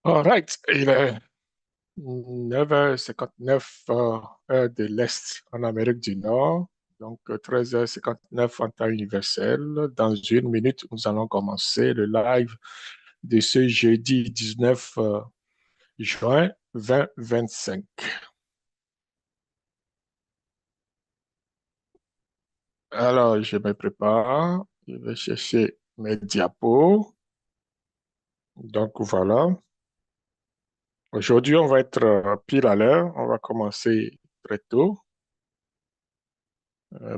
All right, il est 9h59 heure de l'Est en Amérique du Nord, donc 13h59 en temps universel. Dans une minute, nous allons commencer le live de ce jeudi 19 juin 2025. Alors, je me prépare, je vais chercher mes diapos. Donc voilà, aujourd'hui on va être pile à l'heure, on va commencer très tôt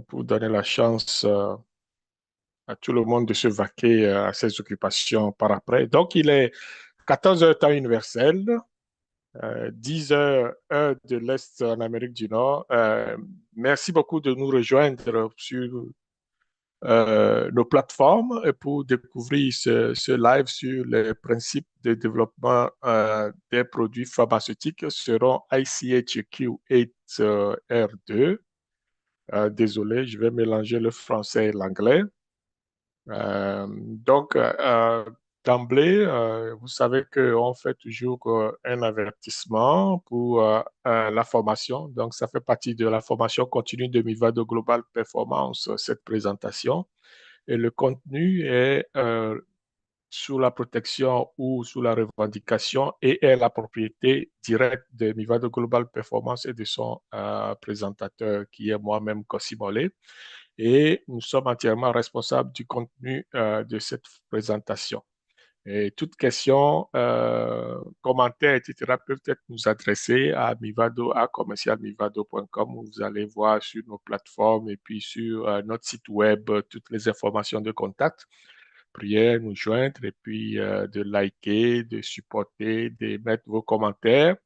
pour donner la chance à tout le monde de se vaquer à ses occupations par après. Donc, il est 14 heures temps universel, 10 heures heure de l'Est en Amérique du Nord. Merci beaucoup de nous rejoindre sur nos plateformes pour découvrir ce live sur les principes de développement des produits pharmaceutiques selon ICHQ8R2. Désolé, je vais mélanger le français et l'anglais. Donc, d'emblée, vous savez qu'on fait toujours un avertissement pour la formation. Donc, ça fait partie de la formation continue de Mivado Global Performance, cette présentation. Et le contenu est sous la protection ou sous la revendication et est la propriété directe de Mivado Global Performance et de son présentateur qui est moi-même Cossimolé. Et nous sommes entièrement responsables du contenu de cette présentation. Et toute question, commentaires, etc., peuvent être nous adresser à Mivado, à commercialmivado.com, où vous allez voir sur nos plateformes et puis sur notre site web toutes les informations de contact. Priez nous joindre et puis de liker, de supporter, de mettre vos commentaires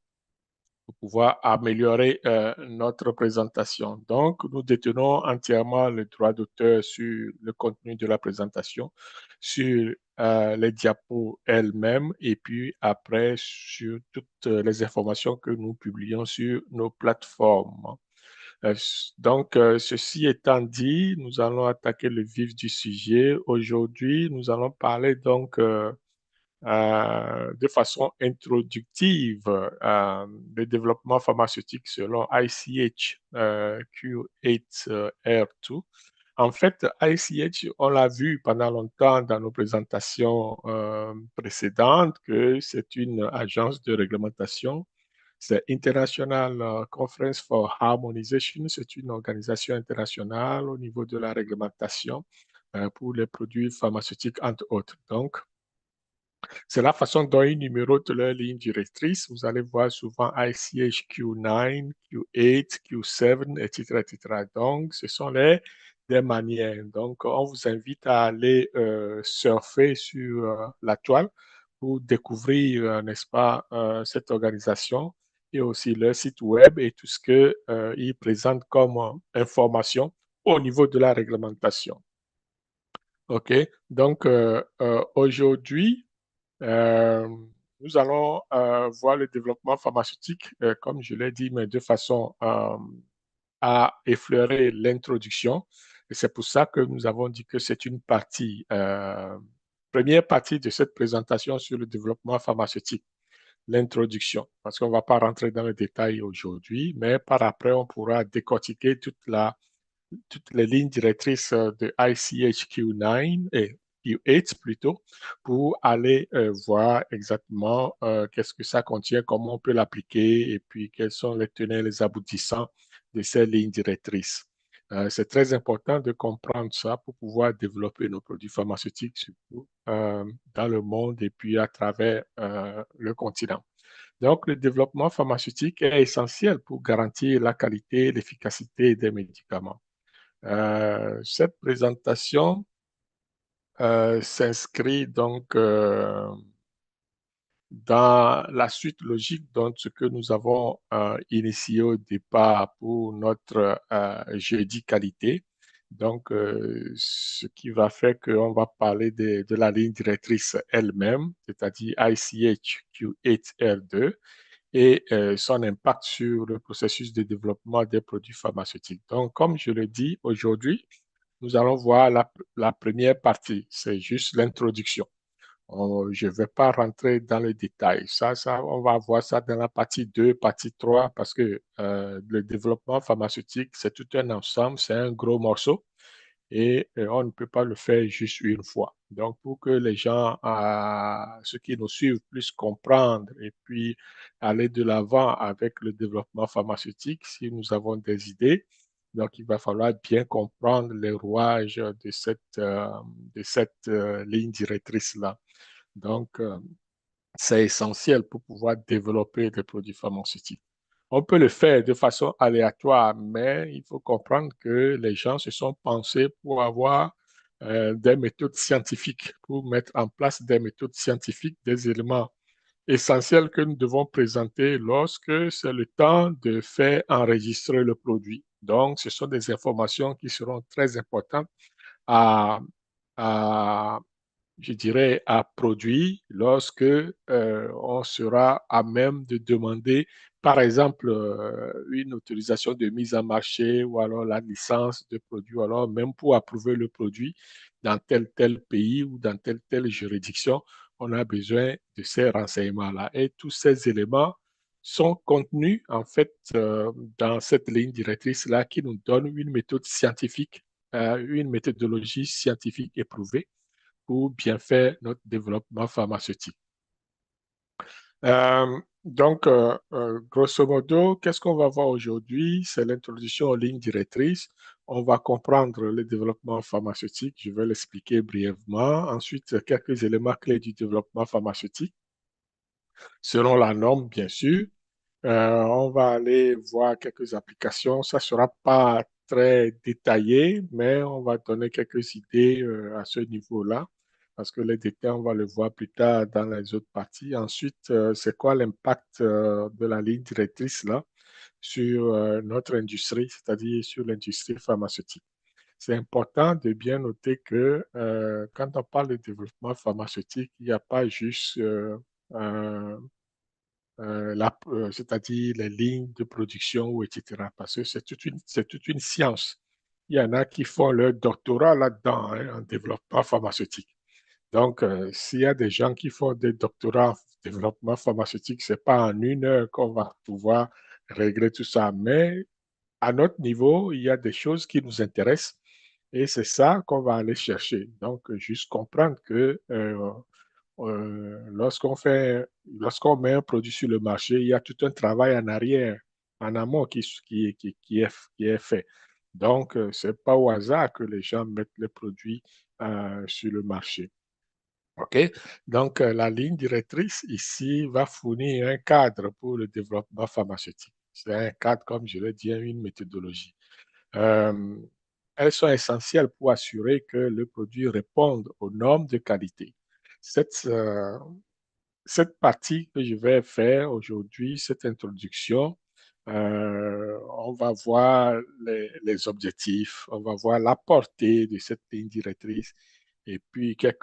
pour pouvoir améliorer notre présentation. Donc, nous détenons entièrement le droit d'auteur sur le contenu de la présentation, sur les diapos elles-mêmes et puis après sur toutes les informations que nous publions sur nos plateformes. Euh, Ceci étant dit, nous allons attaquer le vif du sujet. Aujourd'hui, nous allons parler donc de façon introductive le développement pharmaceutique selon ICH Q8R2. En fait, ICH, on l'a vu pendant longtemps dans nos présentations précédentes que c'est une agence de réglementation. C'est International Conference for Harmonization. C'est une organisation internationale au niveau de la réglementation pour les produits pharmaceutiques, entre autres. Donc, c'est la façon dont ils numérotent leurs lignes directrices. Vous allez voir souvent ICH Q9, Q8, Q7, etc., etc. Donc, ce sont des manières. Donc, on vous invite à aller surfer sur la toile pour découvrir, n'est-ce pas, cette organisation et aussi leur site web et tout ce qu'ils présentent comme information au niveau de la réglementation. OK? Donc, aujourd'hui, euh, nous allons voir le développement pharmaceutique, comme je l'ai dit, mais de façon à effleurer l'introduction. Et c'est pour ça que nous avons dit que c'est une partie, première partie de cette présentation sur le développement pharmaceutique, l'introduction. Parce qu'on ne va pas rentrer dans les détails aujourd'hui, mais par après, on pourra décortiquer toutes les lignes directrices de ICHQ9 et Q8 plutôt, pour aller voir exactement qu'est-ce que ça contient, comment on peut l'appliquer et puis quels sont les tenants et les aboutissants de ces lignes directrices. C'est très important de comprendre ça pour pouvoir développer nos produits pharmaceutiques, surtout dans le monde et puis à travers le continent. Donc, le développement pharmaceutique est essentiel pour garantir la qualité et l'efficacité des médicaments. Cette présentation s'inscrit donc dans la suite logique de ce que nous avons initié au départ pour notre jeudi qualité. Donc, ce qui va faire qu'on va parler de la ligne directrice elle-même, c'est-à-dire ICH Q8R2 et son impact sur le processus de développement des produits pharmaceutiques. Donc, comme je le dis aujourd'hui, nous allons voir la première partie, c'est juste l'introduction. Je ne vais pas rentrer dans les détails. Ça, on va voir ça dans la partie 2, partie 3, parce que le développement pharmaceutique, c'est tout un ensemble, c'est un gros morceau et on ne peut pas le faire juste une fois. Donc, pour que les gens, ceux qui nous suivent, puissent comprendre et puis aller de l'avant avec le développement pharmaceutique, si nous avons des idées, donc il va falloir bien comprendre les rouages de cette ligne directrice-là. Donc, c'est essentiel pour pouvoir développer des produits pharmaceutiques. On peut le faire de façon aléatoire, mais il faut comprendre que les gens se sont pensés pour avoir des méthodes scientifiques, pour mettre en place des méthodes scientifiques, des éléments essentiels que nous devons présenter lorsque c'est le temps de faire enregistrer le produit. Donc, ce sont des informations qui seront très importantes à, à je dirais, à produit lorsque on sera à même de demander, par exemple, une autorisation de mise en marché ou alors la licence de produit, ou alors même pour approuver le produit dans tel pays ou dans telle juridiction, on a besoin de ces renseignements-là. Et tous ces éléments sont contenus, en fait, dans cette ligne directrice-là qui nous donne une méthode scientifique, une méthodologie scientifique éprouvée pour bien faire notre développement pharmaceutique. Grosso modo, qu'est-ce qu'on va voir aujourd'hui? C'est l'introduction aux lignes directrices. On va comprendre le développement pharmaceutique. Je vais l'expliquer brièvement. Ensuite, quelques éléments clés du développement pharmaceutique, selon la norme, bien sûr. On va aller voir quelques applications. Ça ne sera pas très détaillé, mais on va donner quelques idées à ce niveau-là, parce que les détails, on va le voir plus tard dans les autres parties. Ensuite, c'est quoi l'impact de la ligne directrice là sur notre industrie, c'est-à-dire sur l'industrie pharmaceutique. C'est important de bien noter que quand on parle de développement pharmaceutique, il n'y a pas juste c'est-à-dire les lignes de production, etc. Parce que c'est toute une science. Il y en a qui font leur doctorat là-dedans, hein, en développement pharmaceutique. Donc, s'il y a des gens qui font des doctorats en développement pharmaceutique, c'est pas en une heure qu'on va pouvoir régler tout ça. Mais à notre niveau, il y a des choses qui nous intéressent et c'est ça qu'on va aller chercher. Donc, juste comprendre que lorsqu'on met un produit sur le marché, il y a tout un travail en arrière, en amont qui est fait. Donc, ce n'est pas au hasard que les gens mettent les produits sur le marché. OK? Donc, la ligne directrice ici va fournir un cadre pour le développement pharmaceutique. C'est un cadre, comme je l'ai dit, une méthodologie. Euh, Elles sont essentielles pour assurer que le produit réponde aux normes de qualité. Cette, euh, cette partie que je vais faire aujourd'hui, cette introduction, on va voir les objectifs, on va voir la portée de cette ligne directrice et puis quelques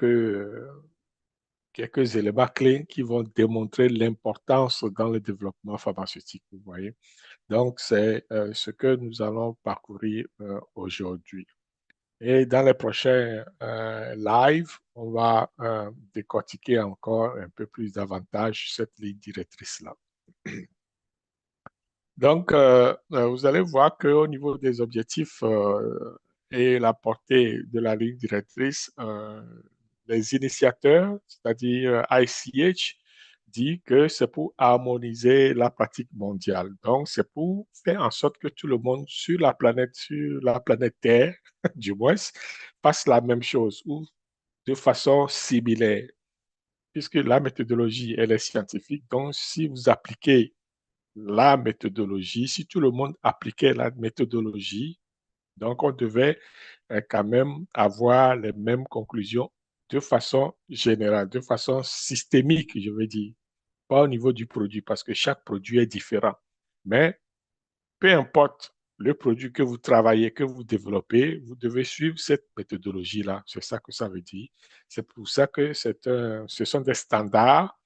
éléments clés qui vont démontrer l'importance dans le développement pharmaceutique, vous voyez. Donc, c'est ce que nous allons parcourir aujourd'hui. Et dans les prochains lives, on va décortiquer encore un peu plus davantage cette ligne directrice-là. Donc, vous allez voir qu'au niveau des objectifs et la portée de la ligne directrice, les initiateurs, c'est-à-dire ICH, dit que c'est pour harmoniser la pratique mondiale. Donc, c'est pour faire en sorte que tout le monde sur la planète Terre, du moins, fasse la même chose ou de façon similaire, puisque la méthodologie, elle est scientifique. Donc, si vous appliquez la méthodologie, si tout le monde appliquait la méthodologie, donc on devait quand même avoir les mêmes conclusions de façon générale, de façon systémique, je veux dire, pas au niveau du produit, parce que chaque produit est différent. Mais peu importe le produit que vous travaillez, que vous développez, vous devez suivre cette méthodologie-là. C'est ça que ça veut dire. C'est pour ça que ce sont des standards,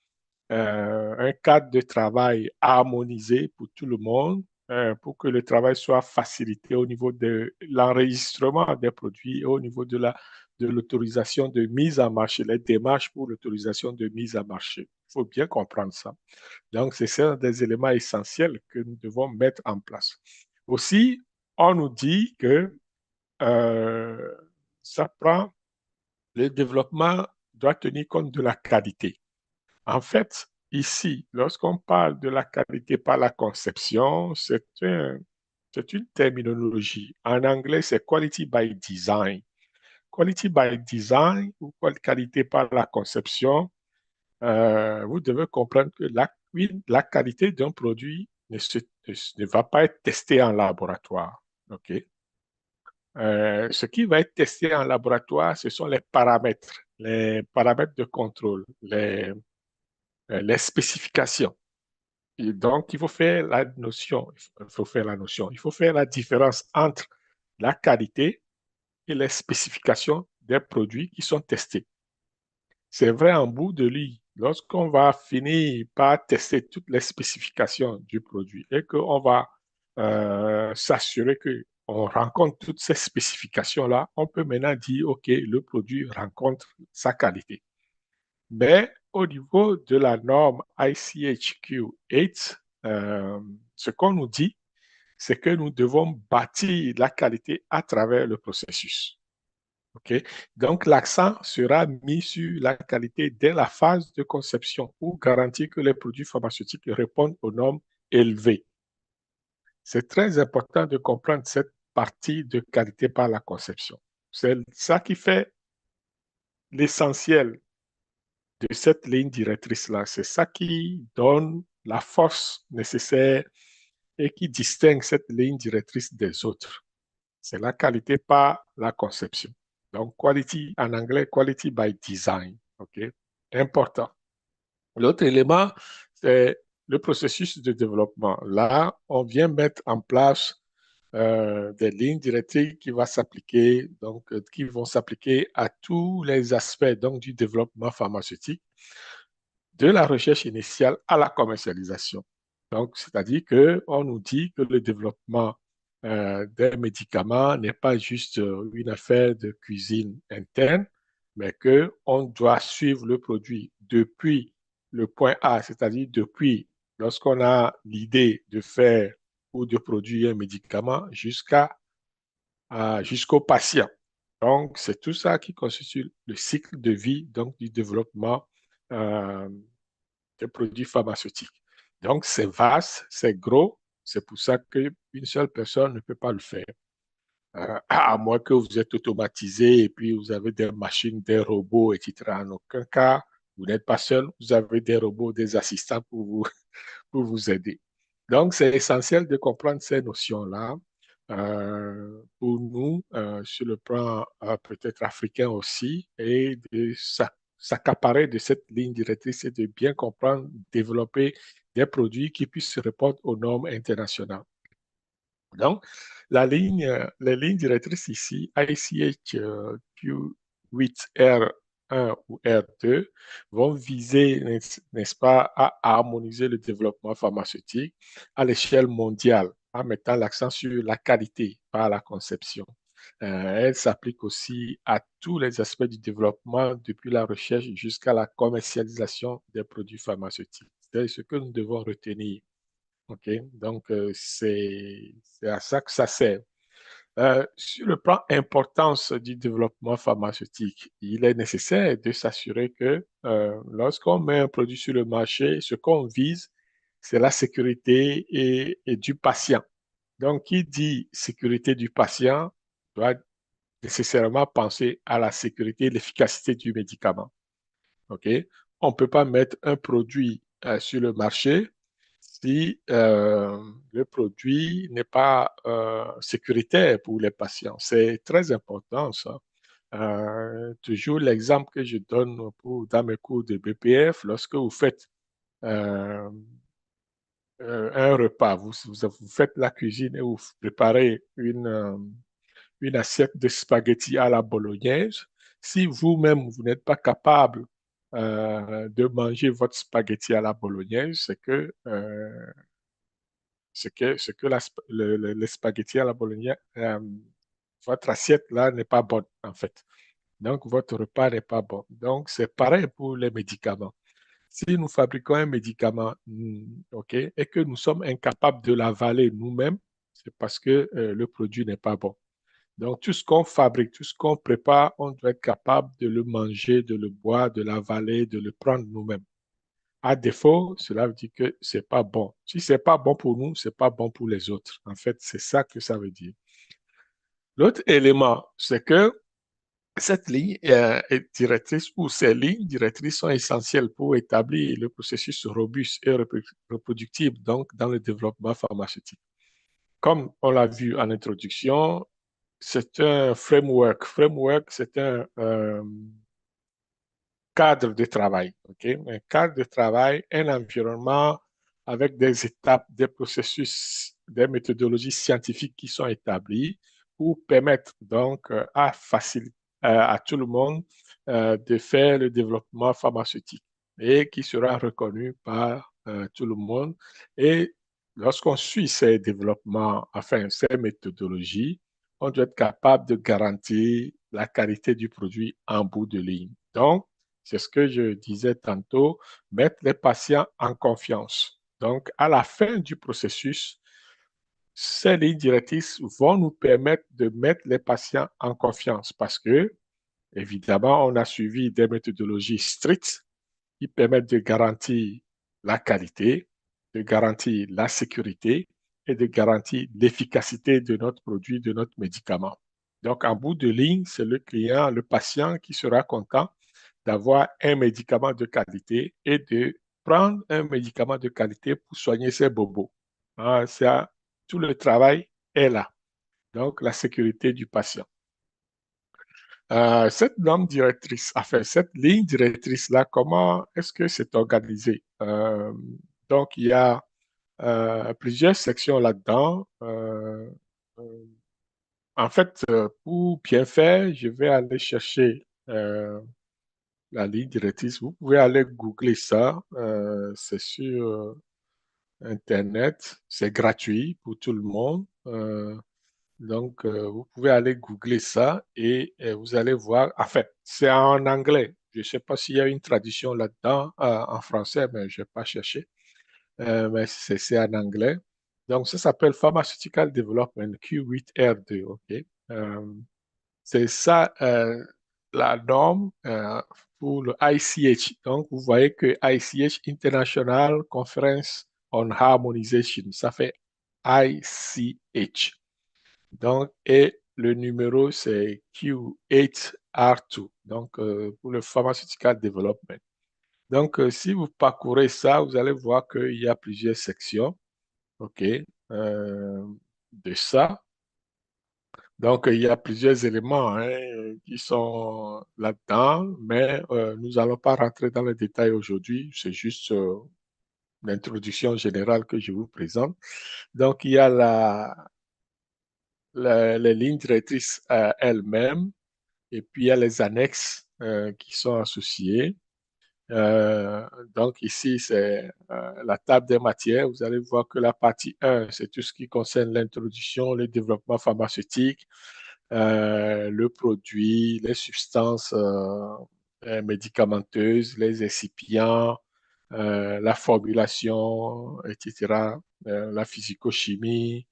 un cadre de travail harmonisé pour tout le monde, pour que le travail soit facilité au niveau de l'enregistrement des produits et au niveau de de l'autorisation de mise en marché, les démarches pour l'autorisation de mise en marché. Il faut bien comprendre ça. Donc, c'est un des éléments essentiels que nous devons mettre en place. Aussi, on nous dit que euh, ça prend, le développement doit tenir compte de la qualité. En fait, ici, lorsqu'on parle de la qualité par la conception, c'est une terminologie. En anglais, c'est quality by design. Quality by design ou qualité par la conception, vous devez comprendre que oui, la qualité d'un produit ne va pas être testée en laboratoire. OK? Ce qui va être testé en laboratoire, ce sont les paramètres de contrôle, les spécifications. Et donc, il faut faire la notion, il faut faire la différence entre la qualité et les spécifications des produits qui sont testés. C'est vrai en bout de ligne, lorsqu'on va finir par tester toutes les spécifications du produit et qu'on va s'assurer qu'on rencontre toutes ces spécifications-là, on peut maintenant dire, OK, le produit rencontre sa qualité. Mais au niveau de la norme ICHQ 8, ce qu'on nous dit, c'est que nous devons bâtir la qualité à travers le processus. OK? Donc, l'accent sera mis sur la qualité dès la phase de conception pour garantir que les produits pharmaceutiques répondent aux normes élevées. C'est très important de comprendre cette partie de qualité par la conception. C'est ça qui fait l'essentiel de cette ligne directrice-là. C'est ça qui donne la force nécessaire et qui distingue cette ligne directrice des autres. C'est la qualité par la conception. Donc, quality en anglais, quality by design. OK? Important. L'autre élément, c'est le processus de développement. Là, on vient mettre en place des lignes directrices qui vont s'appliquer, qui vont s'appliquer à tous les aspects donc, du développement pharmaceutique de la recherche initiale à la commercialisation. Donc, c'est-à-dire qu'on nous dit que le développement des médicaments n'est pas juste une affaire de cuisine interne, mais qu'on doit suivre le produit depuis le point A, c'est-à-dire depuis lorsqu'on a l'idée de faire ou de produire un médicament jusqu'au patient. Donc, c'est tout ça qui constitue le cycle de vie donc, du développement euh, des produits pharmaceutiques. Donc, c'est vaste, c'est gros. C'est pour ça qu'une seule personne ne peut pas le faire. À moins que vous êtes automatisé et puis vous avez des machines, des robots, etc. En aucun cas, vous n'êtes pas seul. Vous avez des robots, des assistants pour vous aider. Donc, c'est essentiel de comprendre ces notions-là. Pour nous, sur le plan peut-être africain aussi, et de s'accaparer de cette ligne directrice et de bien comprendre, développer des produits qui puissent répondre aux normes internationales. Donc, les lignes directrices ici, ICHQ8R1 ou R2, vont viser, n'est-ce pas, à harmoniser le développement pharmaceutique à l'échelle mondiale en mettant l'accent sur la qualité par la conception. Elle s'applique aussi à tous les aspects du développement, depuis la recherche jusqu'à la commercialisation des produits pharmaceutiques. C'est ce que nous devons retenir. OK? Donc, c'est à ça que ça sert. Sur le plan importance du développement pharmaceutique, il est nécessaire de s'assurer que lorsqu'on met un produit sur le marché, ce qu'on vise, c'est la sécurité et du patient. Donc, qui dit sécurité du patient doit nécessairement penser à la sécurité et l'efficacité du médicament. OK? On ne peut pas mettre un produit sur le marché si le produit n'est pas sécuritaire pour les patients. C'est très important, ça. Toujours l'exemple que je donne dans mes cours de BPF, lorsque vous faites euh, un repas, vous faites la cuisine et vous préparez une assiette de spaghettis à la bolognaise. Si vous-même, vous n'êtes pas capable de manger votre spaghetti à la bolognaise, c'est que les spaghettis à la bolognaise, votre assiette là n'est pas bonne, en fait. Donc, votre repas n'est pas bon. Donc, c'est pareil pour les médicaments. Si nous fabriquons un médicament, OK, et que nous sommes incapables de l'avaler nous-mêmes, c'est parce que le produit n'est pas bon. Donc, tout ce qu'on fabrique, tout ce qu'on prépare, on doit être capable de le manger, de le boire, de l'avaler, de le prendre nous-mêmes. À défaut, cela veut dire que c'est pas bon. Si c'est pas bon pour nous, c'est pas bon pour les autres. En fait, c'est ça que ça veut dire. L'autre élément, c'est que cette ligne directrice ou ces lignes directrices sont essentielles pour établir le processus robuste et reproductible donc dans le développement pharmaceutique. Comme on l'a vu en introduction, c'est un framework. Framework, c'est un cadre de travail. Okay? Un cadre de travail, un environnement avec des étapes, des processus, des méthodologies scientifiques qui sont établies pour permettre donc à tout le monde de faire le développement pharmaceutique et qui sera reconnu par tout le monde. Et lorsqu'on suit ces développements, enfin ces méthodologies, on doit être capable de garantir la qualité du produit en bout de ligne. Donc, c'est ce que je disais tantôt, mettre les patients en confiance. Donc, à la fin du processus, ces lignes directrices vont nous permettre de mettre les patients en confiance parce que, évidemment, on a suivi des méthodologies strictes qui permettent de garantir la qualité, de garantir la sécurité et de garantir l'efficacité de notre produit, de notre médicament. Donc, en bout de ligne, c'est le client, le patient qui sera content d'avoir un médicament de qualité et de prendre un médicament de qualité pour soigner ses bobos. Ah, ça, tout le travail est là. Donc, la sécurité du patient. Cette norme directrice, enfin, cette ligne directrice-là, comment est-ce que c'est organisé? Donc, il y a plusieurs sections là-dedans. Euh, En fait, pour bien faire, je vais aller chercher la ligne directrice. Vous pouvez aller googler ça. C'est sur Internet. C'est gratuit pour tout le monde. Donc, vous pouvez aller googler ça et vous allez voir. En fait, c'est en anglais. Je ne sais pas s'il y a une traduction là-dedans en français, mais je n'ai pas cherché. Mais c'est en anglais. Donc, ça s'appelle Pharmaceutical Development Q8R2. OK? C'est ça la norme pour le ICH. Donc, vous voyez que ICH, International Conference on Harmonization, ça fait ICH. Donc, et le numéro, c'est Q8R2, donc pour le Pharmaceutical Development. Donc, si vous parcourez ça, vous allez voir qu'il y a plusieurs sections, OK, de ça. Donc, il y a plusieurs éléments hein, qui sont là-dedans, mais nous n'allons pas rentrer dans les détails aujourd'hui. C'est juste l'introduction générale que je vous présente. Donc, il y a les lignes directrices elles-mêmes, et puis il y a les annexes qui sont associées. Euh, donc ici, c'est la table des matières. Vous allez voir que la partie 1, c'est tout ce qui concerne l'introduction, le développement pharmaceutique, le produit, les substances médicamenteuses, les excipients, la formulation, etc., la physico-chimie,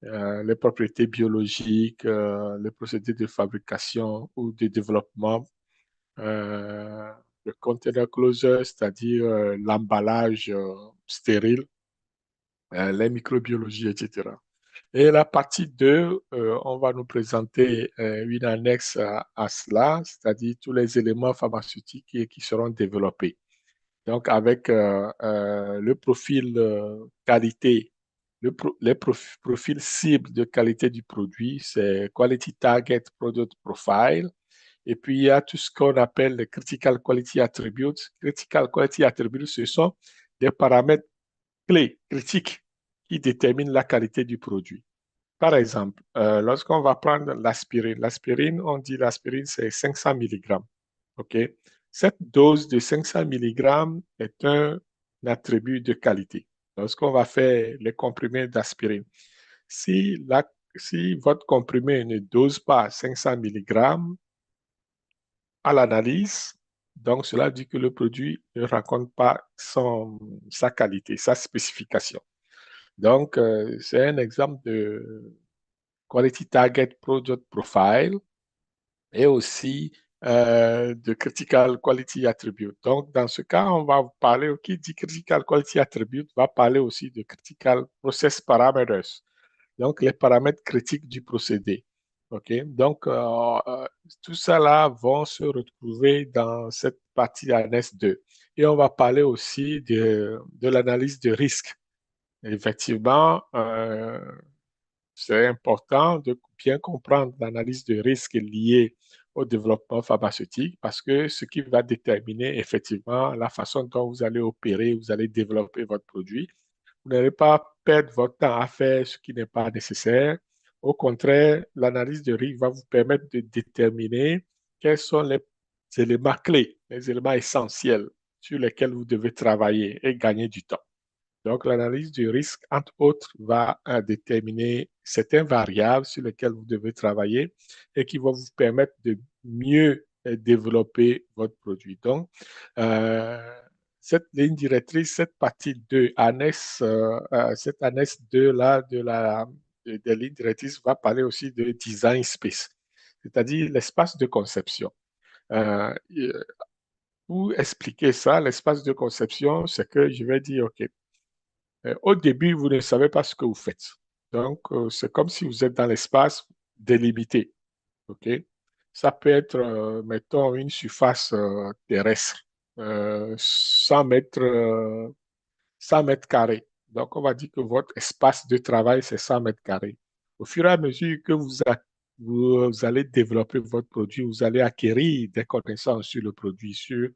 les propriétés biologiques, les procédés de fabrication ou de développement, euh, le container closure, c'est-à-dire l'emballage stérile, les microbiologies, etc. Et la partie 2, on va nous présenter une annexe à cela, c'est-à-dire tous les éléments pharmaceutiques qui seront développés. Donc, avec le profil qualité, profils cibles de qualité du produit, c'est Quality Target Product Profile. Et puis, il y a tout ce qu'on appelle les Critical Quality Attributes. Critical Quality Attributes, ce sont des paramètres clés, critiques, qui déterminent la qualité du produit. Par exemple, lorsqu'on va prendre l'aspirine, on dit l'aspirine, c'est 500 mg. OK? Cette dose de 500 mg est un attribut de qualité. Lorsqu'on va faire les comprimés d'aspirine, si, si votre comprimé ne dose pas 500 mg, à l'analyse. Donc, cela dit que le produit ne raconte pas sa qualité, sa spécification. Donc, c'est un exemple de Quality Target Product Profile et aussi de Critical Quality Attribute. Donc, dans ce cas, on va parler, qui dit Critical Quality Attribute, va parler aussi de Critical Process Parameters, donc les paramètres critiques du procédé. OK? Donc, tout ça là vont se retrouver dans cette partie annexe 2. Et on va parler aussi de l'analyse de risque. Effectivement, c'est important de bien comprendre l'analyse de risque liée au développement pharmaceutique parce que ce qui va déterminer effectivement la façon dont vous allez opérer, vous allez développer votre produit. Vous n'allez pas perdre votre temps à faire ce qui n'est pas nécessaire. Au contraire, l'analyse de risque va vous permettre de déterminer quels sont les éléments clés, les éléments essentiels sur lesquels vous devez travailler et gagner du temps. Donc, l'analyse du risque, entre autres, va déterminer certaines variables sur lesquelles vous devez travailler et qui vont vous permettre de mieux développer votre produit. Donc, euh, cette ligne directrice, cette partie 2, cette annexe 2 là, des lignes directrices va parler aussi de design space, c'est-à-dire l'espace de conception. Euh, pour expliquer ça, l'espace de conception, c'est que je vais dire, OK, au début, vous ne savez pas ce que vous faites. Donc, c'est comme si vous êtes dans l'espace délimité. OK? Ça peut être, mettons, une surface terrestre, 100 mètres, 100 mètres carrés. Donc, on va dire que votre espace de travail, c'est 100 mètres carrés. Au fur et à mesure que vous allez développer votre produit, vous allez acquérir des connaissances sur le produit, sur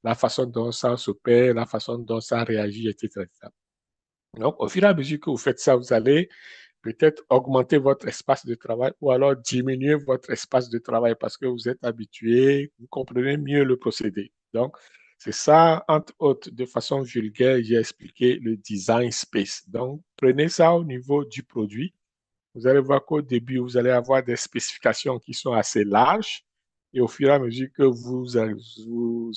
la façon dont ça s'opère, la façon dont ça réagit, etc. Donc, au fur et à mesure que vous faites ça, vous allez peut-être augmenter votre espace de travail ou alors diminuer votre espace de travail parce que vous êtes habitué, vous comprenez mieux le procédé. Donc, c'est ça, entre autres, de façon vulgaire, j'ai expliqué le design space. Donc, prenez ça au niveau du produit. Vous allez voir qu'au début, vous allez avoir des spécifications qui sont assez larges. Et au fur et à mesure que vous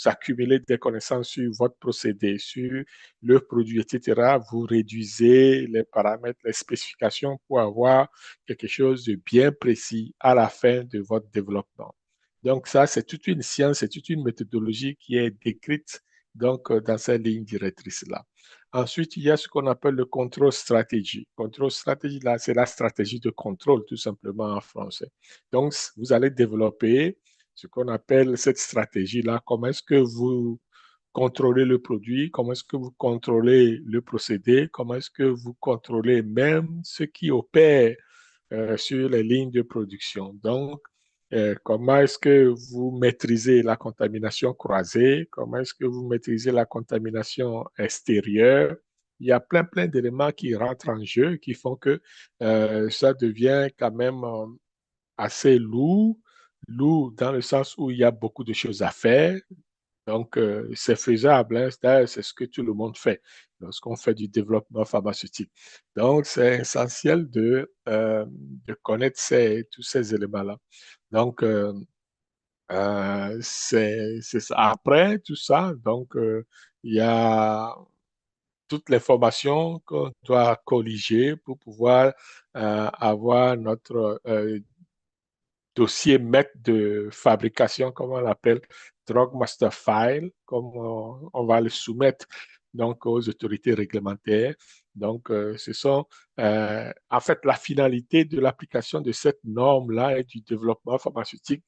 accumulez des connaissances sur votre procédé, sur le produit, etc., vous réduisez les paramètres, les spécifications pour avoir quelque chose de bien précis à la fin de votre développement. Donc ça, c'est toute une science, c'est toute une méthodologie qui est décrite donc, dans cette ligne directrice-là. Ensuite, il y a ce qu'on appelle le control stratégie. Control stratégie, là, c'est la stratégie de contrôle, tout simplement en français. Donc, vous allez développer ce qu'on appelle cette stratégie-là. Comment est-ce que vous contrôlez le produit? Comment est-ce que vous contrôlez le procédé? Comment est-ce que vous contrôlez même ce qui opère sur les lignes de production? Donc, comment est-ce que vous maîtrisez la contamination croisée? Comment est-ce que vous maîtrisez la contamination extérieure? Il y a plein d'éléments qui rentrent en jeu, qui font que ça devient quand même assez lourd dans le sens où il y a beaucoup de choses à faire. Donc, c'est faisable, hein, c'est ce que tout le monde fait lorsqu'on fait du développement pharmaceutique. Donc, c'est essentiel de connaître tous ces éléments-là. Donc, c'est ça. Après tout ça, donc, il y a toutes les formations qu'on doit colliger pour pouvoir avoir notre dossier maître de fabrication, comme on l'appelle, Drug Master File, comme on va le soumettre donc aux autorités réglementaires. Donc, ce sont en fait la finalité de l'application de cette norme-là et du développement pharmaceutique.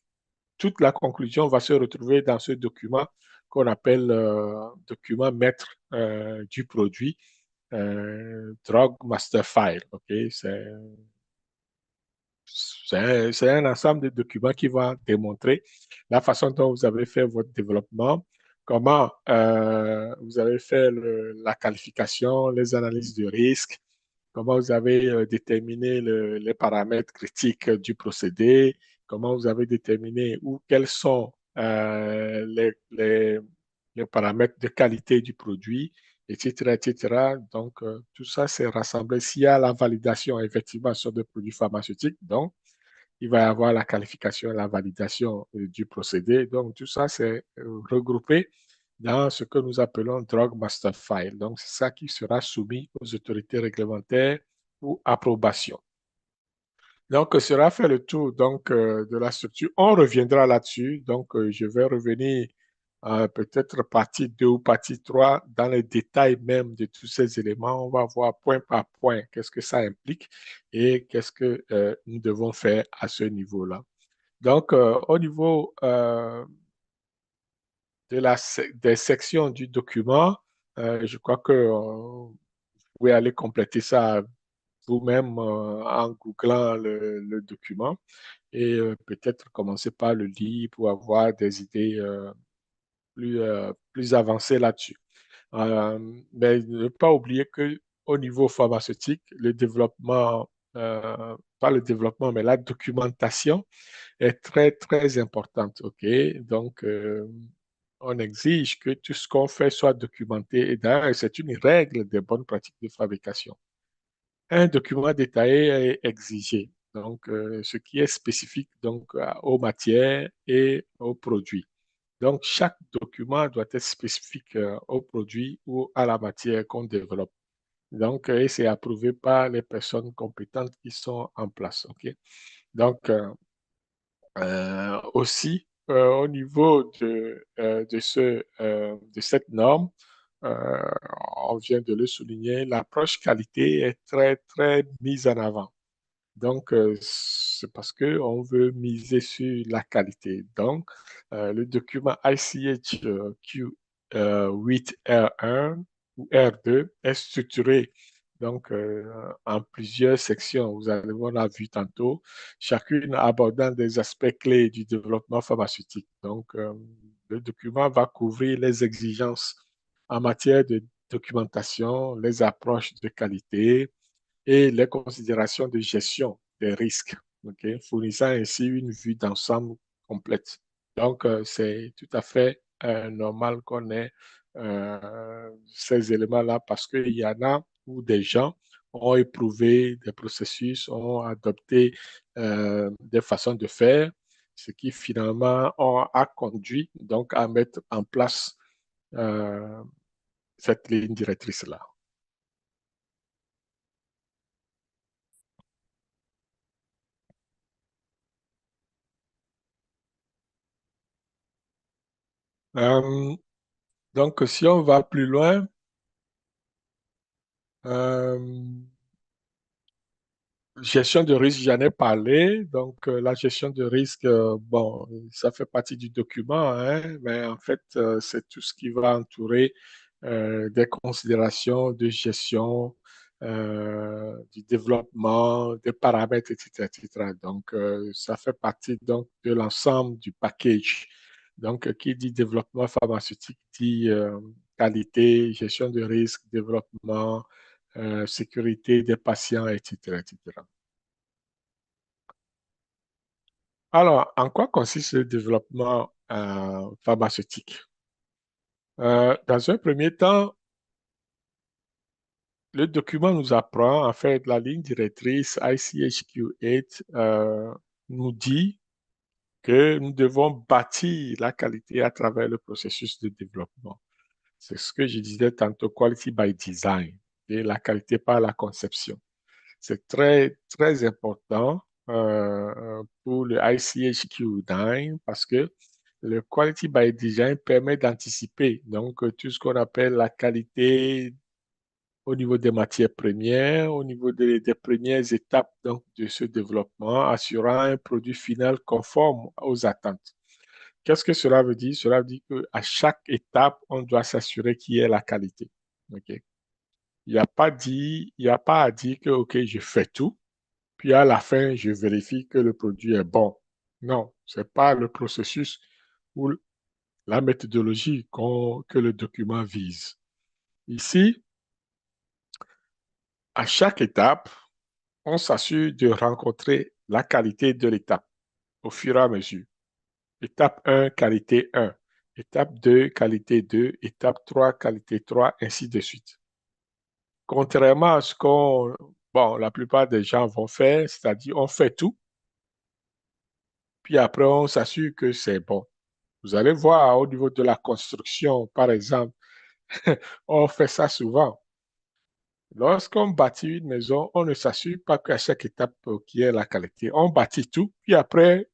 Toute la conclusion va se retrouver dans ce document qu'on appelle document maître du produit, Drug Master File. OK, c'est un ensemble de documents qui vont démontrer la façon dont vous avez fait votre développement, comment vous avez fait la qualification, les analyses de risque, comment vous avez déterminé les paramètres critiques du procédé, comment vous avez déterminé ou quels sont les paramètres de qualité du produit, etc., etc. Donc, tout ça, c'est rassemblé. S'il y a la validation, effectivement, sur des produits pharmaceutiques, donc, il va y avoir la qualification et la validation du procédé. Donc, tout ça, c'est regroupé dans ce que nous appelons Drug Master File. Donc, c'est ça qui sera soumis aux autorités réglementaires pour approbation. Donc, sera fait le tour donc, de la structure. On reviendra là-dessus. Donc, je vais revenir peut-être partie 2 ou partie 3 dans les détails même de tous ces éléments. On va voir point par point qu'est-ce que ça implique et qu'est-ce que nous devons faire à ce niveau-là. Donc, au niveau des sections du document, je crois que vous pouvez aller compléter ça vous-même en googlant le document et peut-être commencer par le lire pour avoir des idées plus avancées là-dessus. Mais ne pas oublier que au niveau pharmaceutique, le développement, pas le développement, mais la documentation est très, très importante. OK? Donc, on exige que tout ce qu'on fait soit documenté. Et d'ailleurs, c'est une règle des bonnes pratiques de fabrication. Un document détaillé est exigé, donc ce qui est spécifique donc aux matières et aux produits. Donc chaque document doit être spécifique au produit ou à la matière qu'on développe. Donc et c'est approuvé par les personnes compétentes qui sont en place. Ok. Donc aussi au niveau de cette norme, euh, on vient de le souligner, l'approche qualité est très très mise en avant. Donc, c'est parce qu'on veut miser sur la qualité. Donc, le document ICHQ 8R1 ou R2 est structuré donc, en plusieurs sections. On l'a vu tantôt, chacune abordant des aspects clés du développement pharmaceutique. Donc, le document va couvrir les exigences en matière de documentation, les approches de qualité, et les considérations de gestion des risques, okay, fournissant ainsi une vue d'ensemble complète. Donc, c'est tout à fait normal qu'on ait ces éléments-là parce qu'il y en a où des gens ont éprouvé des processus, ont adopté des façons de faire, ce qui finalement a conduit donc à mettre en place euh, cette ligne directrice-là. Euh, donc, si on va plus loin, Euh, gestion de risque, j'en ai parlé. Donc, la gestion de risque, bon, ça fait partie du document, hein, mais en fait, c'est tout ce qui va entourer des considérations de gestion, du développement, des paramètres, etc., etc. Donc, ça fait partie donc de l'ensemble du package. Donc, qui dit développement pharmaceutique dit qualité, gestion de risque, développement, sécurité des patients, etc., etc. Alors, en quoi consiste le développement pharmaceutique? Dans un premier temps, le document nous apprend, en fait, la ligne directrice ICHQ8 nous dit que nous devons bâtir la qualité à travers le processus de développement. C'est ce que je disais tantôt, quality by design, et la qualité par la conception. C'est très, très important pour le ICHQ9 parce que le Quality by Design permet d'anticiper donc tout ce qu'on appelle la qualité au niveau des matières premières, au niveau des premières étapes donc, de ce développement, assurant un produit final conforme aux attentes. Qu'est-ce que cela veut dire? Cela veut dire qu'à chaque étape, on doit s'assurer qu'il y ait la qualité. Okay? Il n'y a pas à dire que, OK, je fais tout, puis à la fin, je vérifie que le produit est bon. Non, ce n'est pas le processus ou la méthodologie que le document vise. Ici, à chaque étape, on s'assure de rencontrer la qualité de l'étape au fur et à mesure. Étape 1, qualité 1. Étape 2, qualité 2. Étape 3, qualité 3, ainsi de suite. Contrairement à ce la plupart des gens vont faire, c'est-à-dire on fait tout, puis après, on s'assure que c'est bon. Vous allez voir au niveau de la construction, par exemple, on fait ça souvent. Lorsqu'on bâtit une maison, on ne s'assure pas qu'à chaque étape qu'il y ait la qualité. On bâtit tout, puis après,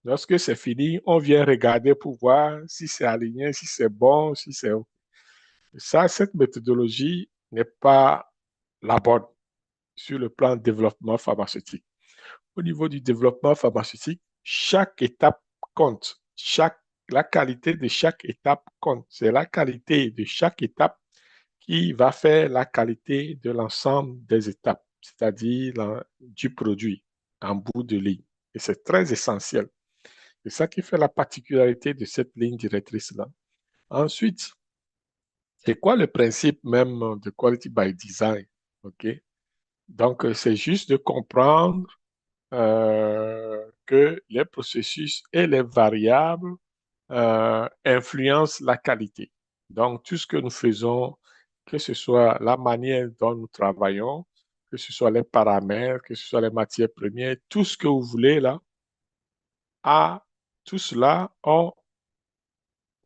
lorsque c'est fini, on vient regarder pour voir si c'est aligné, si c'est bon, si c'est... Ça, cette méthodologie n'est pas la bonne sur le plan développement pharmaceutique. Au niveau du développement pharmaceutique, chaque étape compte. La qualité de chaque étape compte. C'est la qualité de chaque étape qui va faire la qualité de l'ensemble des étapes, c'est-à-dire du produit en bout de ligne. Et c'est très essentiel. C'est ça qui fait la particularité de cette ligne directrice-là. Ensuite, c'est quoi le principe même de Quality by Design? OK? Donc, c'est juste de comprendre que les processus et les variables influencent la qualité. Donc, tout ce que nous faisons, que ce soit la manière dont nous travaillons, que ce soit les paramètres, que ce soit les matières premières, tout ce que vous voulez là, tout cela ont,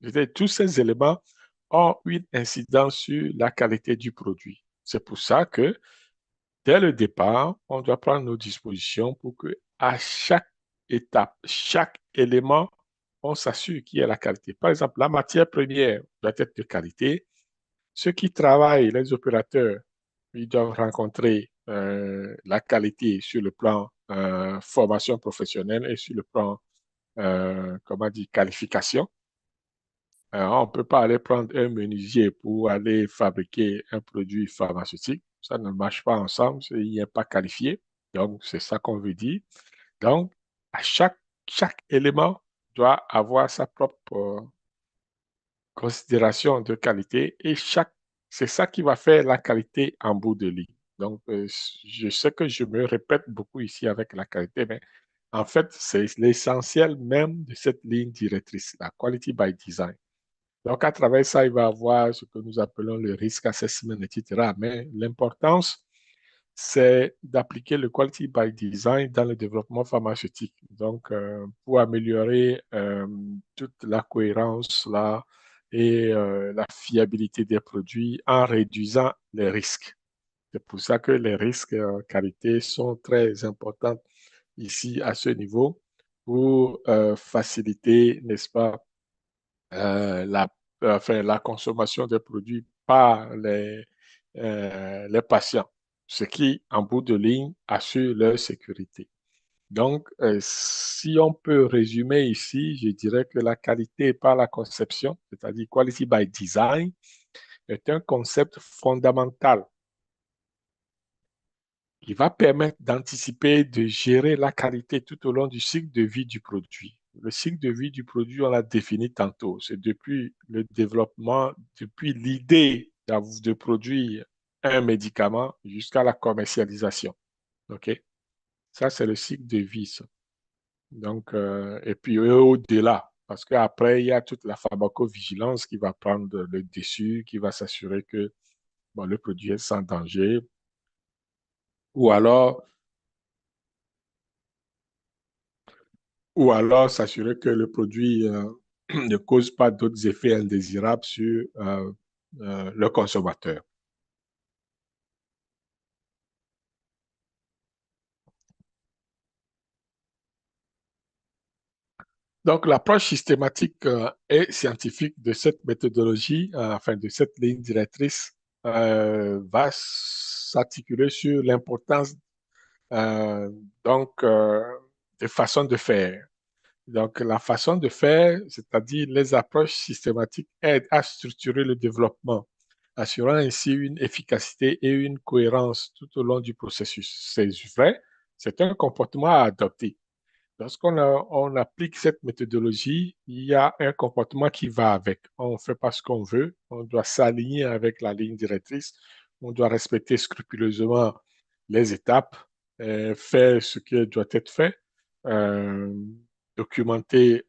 je veux dire, tous ces éléments ont une incidence sur la qualité du produit. C'est pour ça que dès le départ, on doit prendre nos dispositions pour que à chaque étape, chaque élément, on s'assure qu'il y ait la qualité. Par exemple, la matière première doit être de qualité. Ceux qui travaillent, les opérateurs, ils doivent rencontrer la qualité sur le plan formation professionnelle et sur le plan, comment dire, qualification. On ne peut pas aller prendre un menuisier pour aller fabriquer un produit pharmaceutique. Ça ne marche pas ensemble, il n'est pas qualifié. Donc, c'est ça qu'on veut dire. Donc, à chaque élément doit avoir sa propre considération de qualité et c'est ça qui va faire la qualité en bout de ligne. Donc, je sais que je me répète beaucoup ici avec la qualité, mais en fait, c'est l'essentiel même de cette ligne directrice, la quality by design. Donc, à travers ça, il va y avoir ce que nous appelons le risk assessment, etc. Mais l'importance, c'est d'appliquer le quality by design dans le développement pharmaceutique. Donc, pour améliorer toute la cohérence là, et la fiabilité des produits en réduisant les risques. C'est pour ça que les risques qualité sont très importants ici à ce niveau pour faciliter, n'est-ce pas, la, enfin, la consommation des produits par les patients, ce qui, en bout de ligne, assure leur sécurité. Donc, si on peut résumer ici, je dirais que la qualité par la conception, c'est-à-dire quality by design, est un concept fondamental qui va permettre d'anticiper, de gérer la qualité tout au long du cycle de vie du produit. Le cycle de vie du produit, on l'a défini tantôt. C'est depuis le développement, depuis l'idée de produire un médicament jusqu'à la commercialisation. OK? Ça, c'est le cycle de vie, ça. Donc, et puis au-delà, parce qu'après, il y a toute la pharmacovigilance qui va prendre le dessus, qui va s'assurer que bon, le produit est sans danger, ou alors s'assurer que le produit ne cause pas d'autres effets indésirables sur le consommateur. Donc, l'approche systématique et scientifique de cette méthodologie, enfin de cette ligne directrice, va s'articuler sur l'importance euh, donc des façons de faire. Donc, la façon de faire, c'est-à-dire les approches systématiques, aident à structurer le développement, assurant ainsi une efficacité et une cohérence tout au long du processus. C'est vrai, c'est un comportement à adopter. On applique cette méthodologie, il y a un comportement qui va avec. On ne fait pas ce qu'on veut, on doit s'aligner avec la ligne directrice, on doit respecter scrupuleusement les étapes, faire ce qui doit être fait, euh, documenter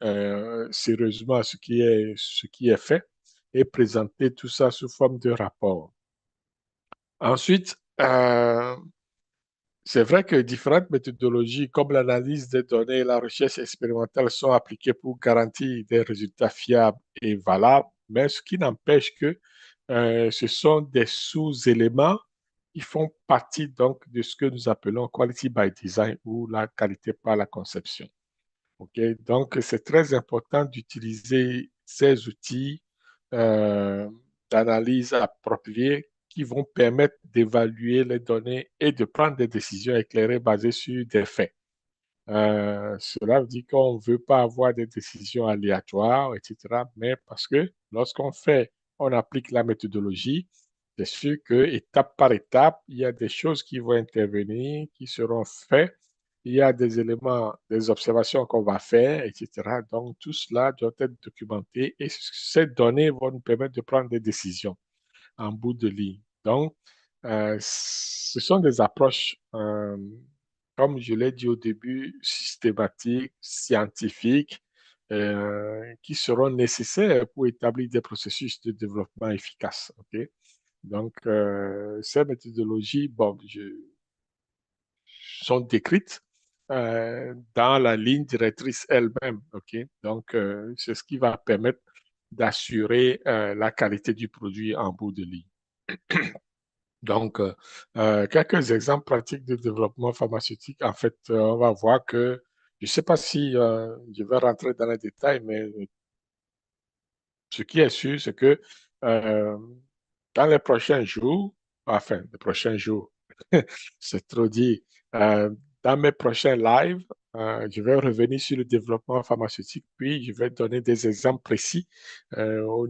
sérieusement ce qui est fait et présenter tout ça sous forme de rapport. Ensuite, C'est vrai que différentes méthodologies comme l'analyse des données et la recherche expérimentale sont appliquées pour garantir des résultats fiables et valables, mais ce qui n'empêche que ce sont des sous-éléments qui font partie donc de ce que nous appelons quality by design ou la qualité par la conception. OK? Donc, c'est très important d'utiliser ces outils euh, d'analyse appropriés qui vont permettre d'évaluer les données et de prendre des décisions éclairées basées sur des faits. Cela veut dire qu'on ne veut pas avoir des décisions aléatoires, etc. Mais parce que lorsqu'on fait, on applique la méthodologie, c'est sûr que étape par étape, il y a des choses qui vont intervenir, qui seront faites. Il y a des éléments, des observations qu'on va faire, etc. Donc, tout cela doit être documenté et ces données vont nous permettre de prendre des décisions en bout de ligne. Donc, ce sont des approches, comme je l'ai dit au début, systématiques, scientifiques, qui seront nécessaires pour établir des processus de développement efficaces. OK? Donc, ces méthodologies, bon, sont décrites dans la ligne directrice elle-même. OK? Donc, c'est ce qui va permettre d'assurer la qualité du produit en bout de ligne. Donc, quelques exemples pratiques de développement pharmaceutique. En fait, on va voir que, je ne sais pas si je vais rentrer dans les détails, mais ce qui est sûr, c'est que euh, dans les prochains jours, enfin, les prochains jours, c'est trop dit, euh, dans mes prochains lives, je vais revenir sur le développement pharmaceutique, puis je vais donner des exemples précis où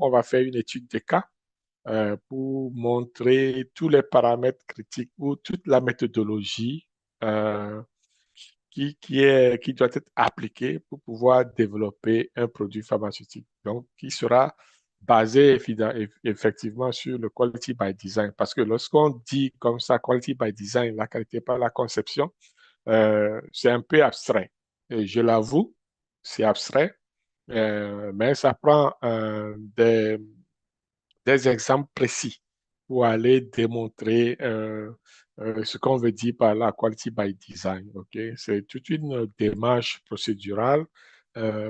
on va faire une étude de cas pour montrer tous les paramètres critiques ou toute la méthodologie euh, qui doit être appliquée pour pouvoir développer un produit pharmaceutique. Donc, qui sera basé effectivement sur le quality by design. Parce que lorsqu'on dit comme ça, quality by design, la qualité par la conception, c'est un peu abstrait. Et je l'avoue, c'est abstrait, mais ça prend des exemples précis pour aller démontrer ce qu'on veut dire par la quality by design. Okay? C'est toute une démarche procédurale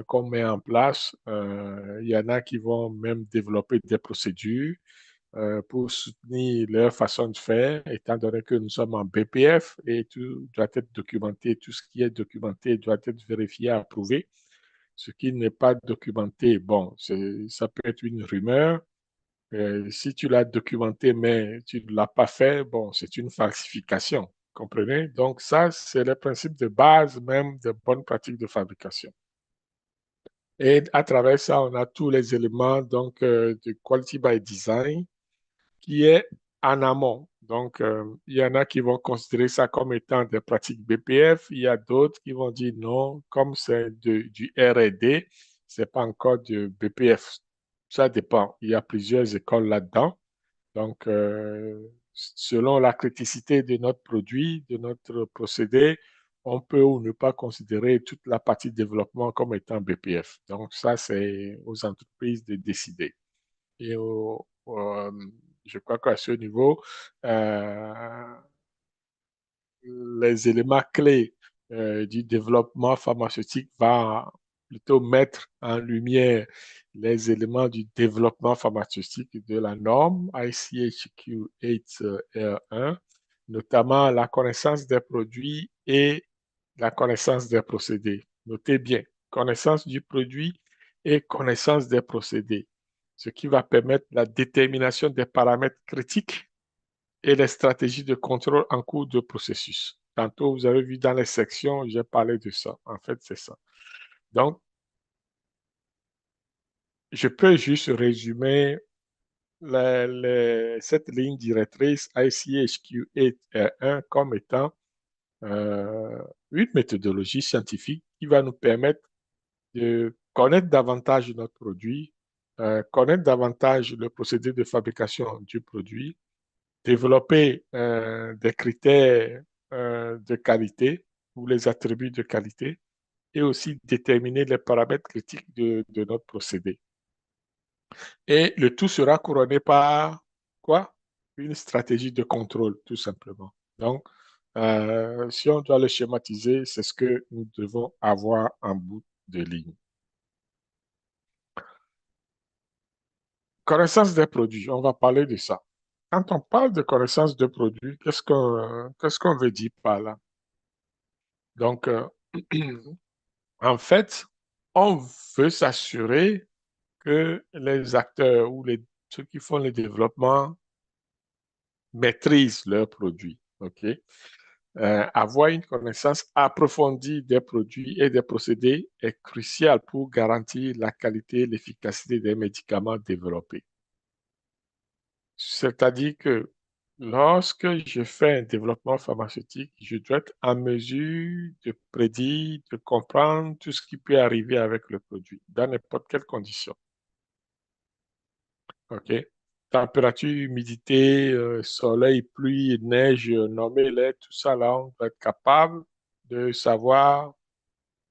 qu'on met en place. Il y en a qui vont même développer des procédures pour soutenir leur façon de faire, étant donné que nous sommes en BPF et tout doit être documenté. Tout ce qui est documenté doit être vérifié, approuvé. Ce qui n'est pas documenté, bon, ça peut être une rumeur, si tu l'as documenté, mais tu ne l'as pas fait, bon, c'est une falsification. Comprenez? Donc, ça, c'est le principe de base même des bonnes pratiques de fabrication. Et à travers ça, on a tous les éléments donc, de quality by design qui est en amont. Donc, il y en a qui vont considérer ça comme étant des pratiques BPF. Il y a d'autres qui vont dire non, comme c'est du R&D, c'est pas encore du BPF. Ça dépend. Il y a plusieurs écoles là-dedans. Donc, selon la criticité de notre produit, de notre procédé, on peut ou ne pas considérer toute la partie développement comme étant BPF. Donc, ça, c'est aux entreprises de décider. Et je crois qu'à ce niveau, euh, les éléments clés du développement pharmaceutique va plutôt mettre en lumière les éléments du développement pharmaceutique de la norme ICHQ 8R1, notamment la connaissance des produits et la connaissance des procédés. Notez bien, connaissance du produit et connaissance des procédés, ce qui va permettre la détermination des paramètres critiques et les stratégies de contrôle en cours de processus. Tantôt, vous avez vu dans les sections, j'ai parlé de ça. En fait, c'est ça. Donc, je peux juste résumer cette ligne directrice ICHQ8R1 comme étant une méthodologie scientifique qui va nous permettre de connaître davantage notre produit, connaître davantage le procédé de fabrication du produit, développer des critères de qualité ou les attributs de qualité et aussi déterminer les paramètres critiques de notre procédé. Et le tout sera couronné par quoi? Une stratégie de contrôle, tout simplement. Donc, Si on doit le schématiser, c'est ce que nous devons avoir en bout de ligne. Connaissance des produits, on va parler de ça. Quand on parle de connaissance de produits, qu'est-ce qu'on veut dire par là? Donc, en fait, on veut s'assurer que les acteurs ou ceux qui font le développement maîtrisent leurs produits. OK? Avoir une connaissance approfondie des produits et des procédés est crucial pour garantir la qualité et l'efficacité des médicaments développés. C'est-à-dire que lorsque je fais un développement pharmaceutique, je dois être en mesure de prédire, de comprendre tout ce qui peut arriver avec le produit, dans n'importe quelle condition. OK? Température, humidité, soleil, pluie, neige, nommez-les, tout ça là, on doit être capable de savoir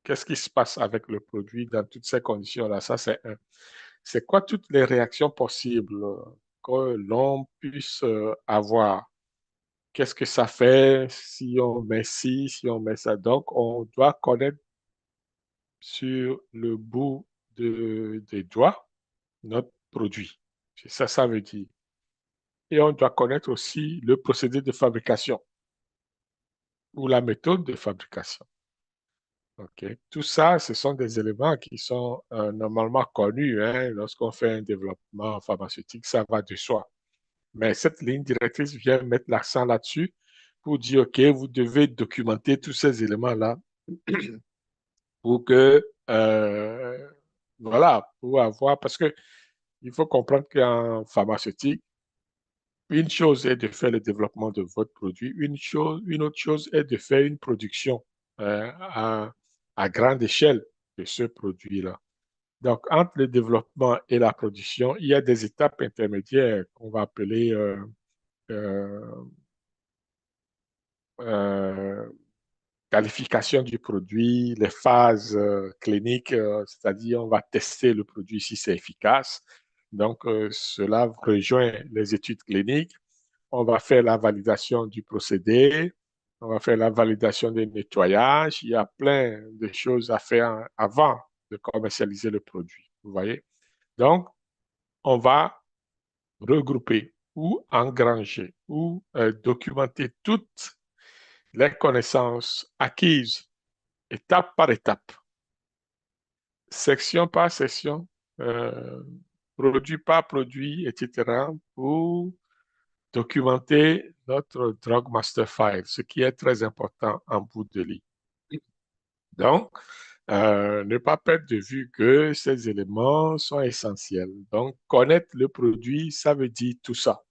qu'est-ce qui se passe avec le produit dans toutes ces conditions-là. Ça, c'est un. C'est quoi toutes les réactions possibles que l'on puisse avoir? Qu'est-ce que ça fait si on met ci, si on met ça? Donc, on doit connaître sur le bout des doigts notre produit. C'est ça, ça veut dire. Et on doit connaître aussi le procédé de fabrication ou la méthode de fabrication. OK. Tout ça, ce sont des éléments qui sont normalement connus, hein. Lorsqu'on fait un développement pharmaceutique, ça va de soi. Mais cette ligne directrice vient mettre l'accent là-dessus pour dire, OK, vous devez documenter tous ces éléments-là pour que, voilà, pour avoir, parce que il faut comprendre qu'en pharmaceutique, une chose est de faire le développement de votre produit, une autre chose est de faire une production à grande échelle de ce produit-là. Donc, entre le développement et la production, il y a des étapes intermédiaires qu'on va appeler euh, euh, qualification du produit, les phases cliniques, c'est-à-dire on va tester le produit si c'est efficace. Donc, cela rejoint les études cliniques. On va faire la validation du procédé, on va faire la validation des nettoyages. Il y a plein de choses à faire avant de commercialiser le produit. Vous voyez? Donc, on va regrouper ou engranger ou documenter toutes les connaissances acquises étape par étape, section par section, euh, produit par produit, etc., pour documenter notre Drug Master File, ce qui est très important en bout de ligne. Donc, ne pas perdre de vue que ces éléments sont essentiels. Donc, connaître le produit, ça veut dire tout ça,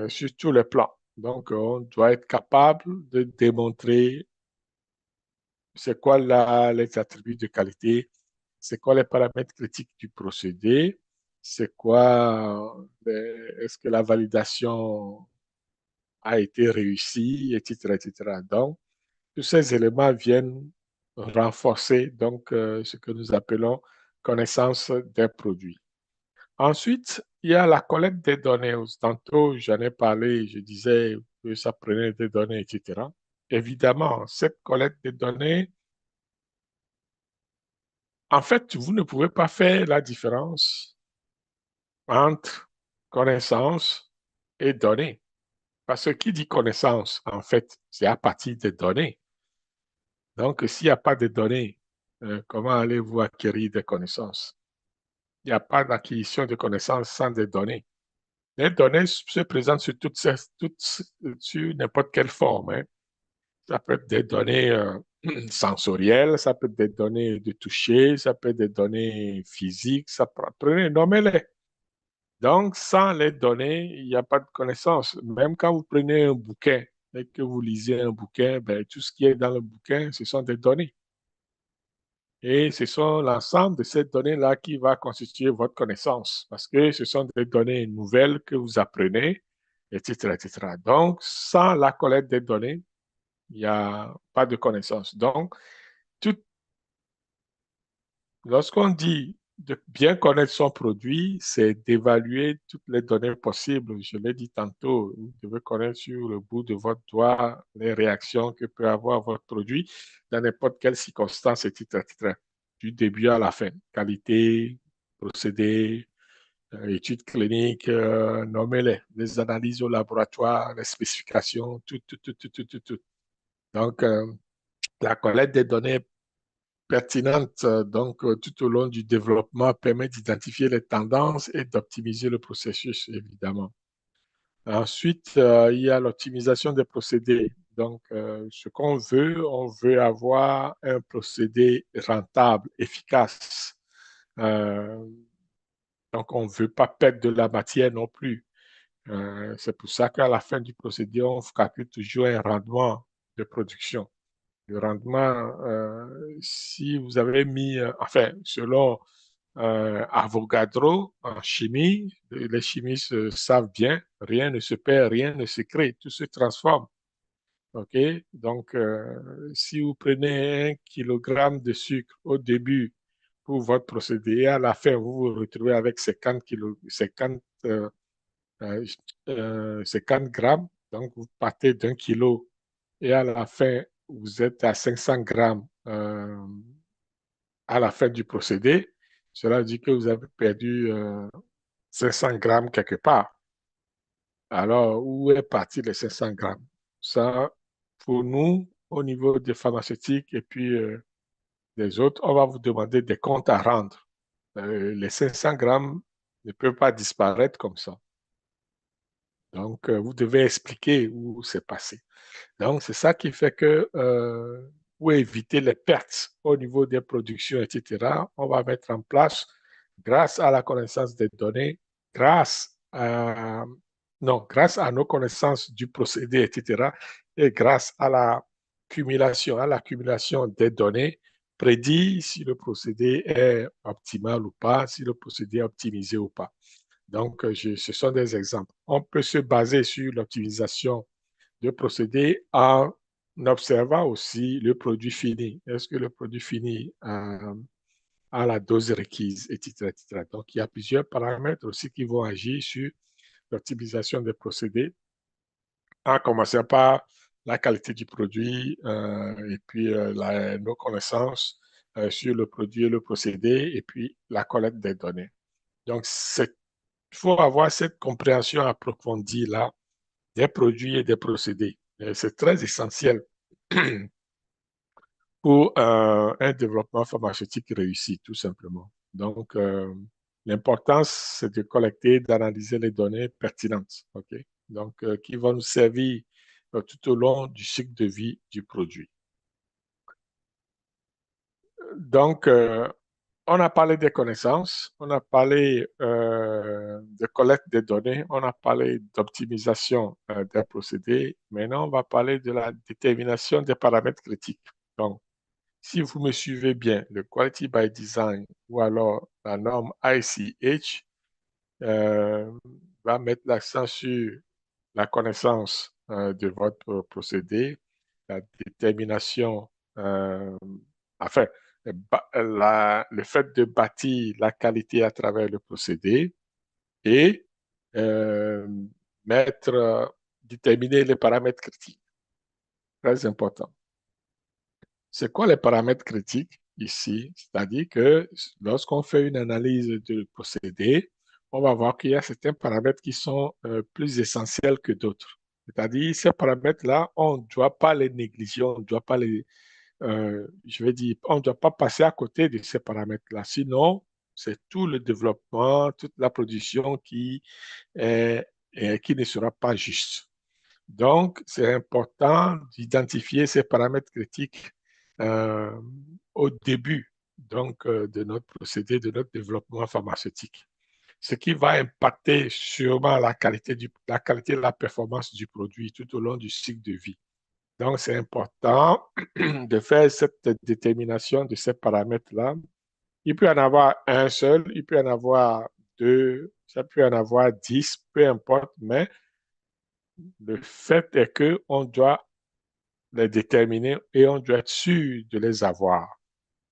sur tous les plans. Donc, on doit être capable de démontrer c'est quoi les attributs de qualité, c'est quoi les paramètres critiques du procédé, c'est quoi, est-ce que la validation a été réussie, etc., etc. Donc, tous ces éléments viennent renforcer donc ce que nous appelons connaissance des produits. Ensuite, il y a la collecte des données. Tantôt, j'en ai parlé, je disais que ça prenait des données, etc. Évidemment, cette collecte des données, en fait, vous ne pouvez pas faire la différence entre connaissance et données. Parce que qui dit connaissance, en fait, c'est à partir des données. Donc, s'il n'y a pas de données, comment allez-vous acquérir des connaissances? Il n'y a pas d'acquisition de connaissances sans des données. Les données se présentent sur n'importe quelle forme, hein. Ça peut être des données sensorielles, ça peut être des données de toucher, ça peut être des données physiques, prenez, nommez-les. Donc, sans les données, il n'y a pas de connaissance. Même quand vous prenez un bouquin et que vous lisez un bouquin, ben, tout ce qui est dans le bouquin, ce sont des données. Et ce sont l'ensemble de ces données-là qui va constituer votre connaissance, parce que ce sont des données nouvelles que vous apprenez, etc., etc. Donc, sans la collecte des données, il n'y a pas de connaissance. Donc, tout, lorsqu'on dit de bien connaître son produit, c'est d'évaluer toutes les données possibles. Je l'ai dit tantôt, vous devez connaître sur le bout de votre doigt les réactions que peut avoir votre produit dans n'importe quelle circonstance, etc., etc. Du début à la fin. Qualité, procédé, études cliniques, nommez-les, les analyses au laboratoire, les spécifications, tout, tout, tout, tout, tout, tout, tout. Donc, la collecte des données pertinentes tout au long du développement permet d'identifier les tendances et d'optimiser le processus, évidemment. Ensuite, il y a l'optimisation des procédés. Donc, ce qu'on veut, on veut avoir un procédé rentable, efficace. Euh, donc, on ne veut pas perdre de la matière non plus. C'est pour ça qu'à la fin du procédé, on calcule toujours un rendement de production. Le rendement, si vous avez mis, enfin, selon Avogadro en chimie, les chimistes savent bien, rien ne se perd, rien ne se crée, tout se transforme. OK? Donc, si vous prenez 1 kilogramme de sucre au début pour votre procédé, et à la fin, vous vous retrouvez avec 50 grammes, donc vous partez d'1 kilo et à la fin, vous êtes à 500 grammes à la fin du procédé, cela dit que vous avez perdu 500 grammes quelque part. Alors, où est parti les 500 grammes? Ça, pour nous, au niveau des pharmaceutiques et puis des autres, on va vous demander des comptes à rendre. Les 500 grammes ne peuvent pas disparaître comme ça. Donc, vous devez expliquer où c'est passé. Donc, c'est ça qui fait que pour éviter les pertes au niveau des productions, etc., on va mettre en place, grâce à la connaissance des données, grâce à, non, grâce à nos connaissances du procédé, etc., et grâce à l'accumulation des données, prédit si le procédé est optimal ou pas, si le procédé est optimisé ou pas. Donc, ce sont des exemples. On peut se baser sur l'optimisation de procéder en observant aussi le produit fini. Est-ce que le produit fini a la dose requise, etc., etc. Donc, il y a plusieurs paramètres aussi qui vont agir sur l'optimisation des procédés, en commençant par la qualité du produit et puis nos connaissances sur le produit et le procédé et puis la collecte des données. Donc, il faut avoir cette compréhension approfondie là des produits et des procédés. C'est très essentiel pour un développement pharmaceutique réussi, tout simplement. Donc, l'importance, c'est de collecter, d'analyser les données pertinentes, OK? Donc, qui vont nous servir tout au long du cycle de vie du produit. Donc, on a parlé des connaissances, on a parlé de collecte des données, on a parlé d'optimisation des procédés. Maintenant, on va parler de la détermination des paramètres critiques. Donc, si vous me suivez bien, le Quality by Design ou alors la norme ICH euh, va mettre l'accent sur la connaissance de votre procédé, la détermination, enfin, le fait de bâtir la qualité à travers le procédé et euh, déterminer les paramètres critiques. Très important. C'est quoi les paramètres critiques ici? C'est-à-dire que lorsqu'on fait une analyse du procédé, on va voir qu'il y a certains paramètres qui sont plus essentiels que d'autres. C'est-à-dire, ces paramètres-là, on ne doit pas les négliger, on ne doit pas je vais dire, on ne doit pas passer à côté de ces paramètres-là. Sinon, c'est tout le développement, toute la production qui ne sera pas juste. Donc, c'est important d'identifier ces paramètres critiques euh, au début de notre procédé, de notre développement pharmaceutique. Ce qui va impacter sûrement la qualité et la performance du produit tout au long du cycle de vie. Donc, c'est important de faire cette détermination de ces paramètres-là. Il peut y en avoir un seul, il peut y en avoir deux, ça peut y en avoir 10, peu importe, mais le fait est qu'on doit les déterminer et on doit être sûr de les avoir.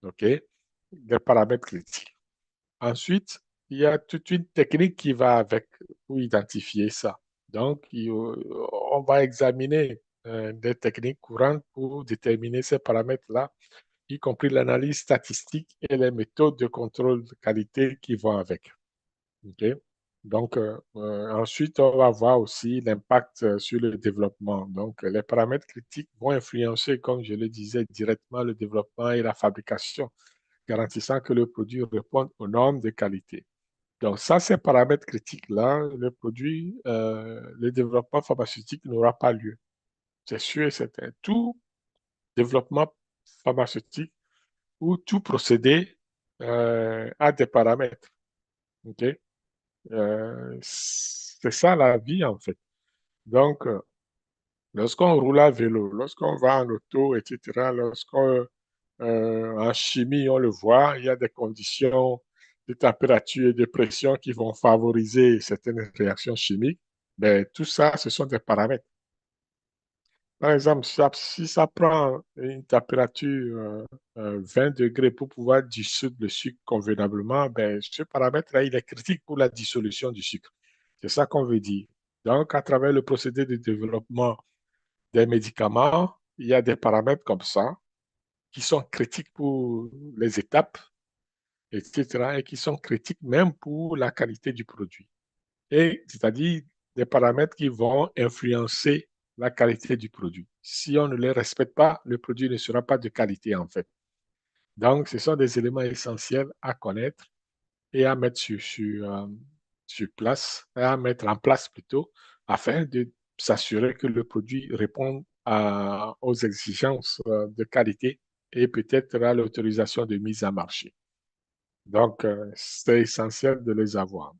OK? Les paramètres critiques. Ensuite, il y a toute une technique qui va avec pour identifier ça. Donc, on va examiner des techniques courantes pour déterminer ces paramètres-là, y compris l'analyse statistique et les méthodes de contrôle de qualité qui vont avec. OK? Donc, ensuite, on va voir aussi l'impact sur le développement. Donc, les paramètres critiques vont influencer, comme je le disais, directement le développement et la fabrication, garantissant que le produit réponde aux normes de qualité. Donc, ça, ces paramètres critiques-là, le produit, le développement pharmaceutique n'aura pas lieu. C'est sûr et certain. Tout développement pharmaceutique ou tout procédé a des paramètres. OK? C'est ça la vie, en fait. Donc, lorsqu'on roule à vélo, lorsqu'on va en auto, etc., en chimie, on le voit, il y a des conditions de température et de pression qui vont favoriser certaines réactions chimiques. Ben, tout ça, ce sont des paramètres. Par exemple, si ça prend une température 20 degrés pour pouvoir dissoudre le sucre convenablement, ben, ce paramètre-là, il est critique pour la dissolution du sucre. C'est ça qu'on veut dire. Donc, à travers le procédé de développement des médicaments, il y a des paramètres comme ça qui sont critiques pour les étapes, etc., et qui sont critiques même pour la qualité du produit. Et c'est-à-dire des paramètres qui vont influencer la qualité du produit. Si on ne les respecte pas, le produit ne sera pas de qualité en fait. Donc, ce sont des éléments essentiels à connaître et à mettre sur place, à mettre en place plutôt, afin de s'assurer que le produit répond aux exigences de qualité et peut-être à l'autorisation de mise en marché. Donc, c'est essentiel de les avoir.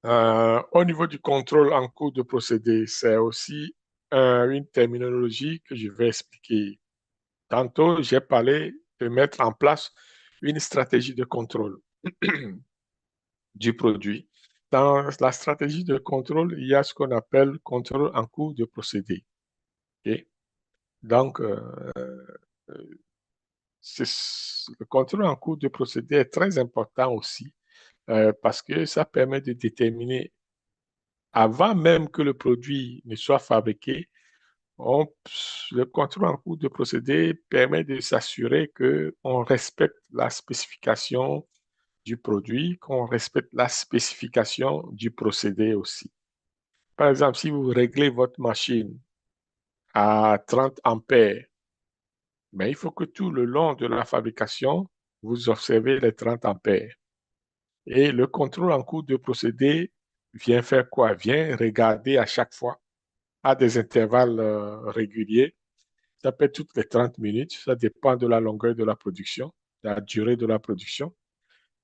Au niveau du contrôle en cours de procédé, c'est aussi une terminologie que je vais expliquer. Tantôt, j'ai parlé de mettre en place une stratégie de contrôle du produit. Dans la stratégie de contrôle, il y a ce qu'on appelle contrôle en cours de procédé. Okay? Donc, le contrôle en cours de procédé est très important aussi parce que ça permet de déterminer, avant même que le produit ne soit fabriqué, on, le contrôle en cours de procédé permet de s'assurer qu'on respecte la spécification du produit, qu'on respecte la spécification du procédé aussi. Par exemple, si vous réglez votre machine à 30 ampères, mais il faut que tout le long de la fabrication, vous observez les 30 ampères. Et le contrôle en cours de procédé vient faire quoi? Vient regarder à chaque fois, à des intervalles réguliers. Ça peut être toutes les 30 minutes, ça dépend de la longueur de la production, de la durée de la production.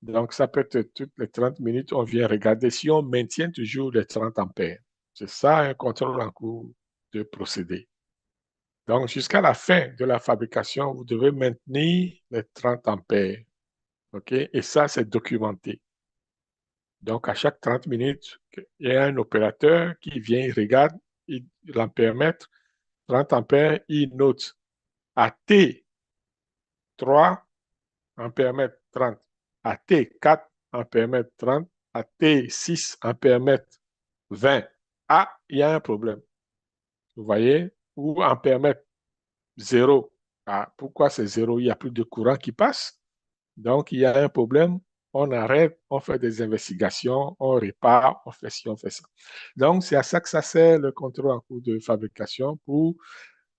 Donc, ça peut être toutes les 30 minutes, on vient regarder si on maintient toujours les 30 ampères. C'est ça un contrôle en cours de procédé. Donc, jusqu'à la fin de la fabrication, vous devez maintenir les 30 ampères. OK? Et ça, c'est documenté. Donc, à chaque 30 minutes, il y a un opérateur qui vient, il regarde, l'ampèremètre, 30 ampères, il note à T3 ampèremètre 30, à T4 ampèremètre 30, à T6 ampèremètre 20. Ah, il y a un problème. Vous voyez? Ou ampèremètre 0. Ah, pourquoi c'est 0? Il n'y a plus de courant qui passe. Donc, il y a un problème. On arrête, on fait des investigations, on répare, on fait ci, on fait ça. Donc, c'est à ça que ça sert le contrôle en cours de fabrication pour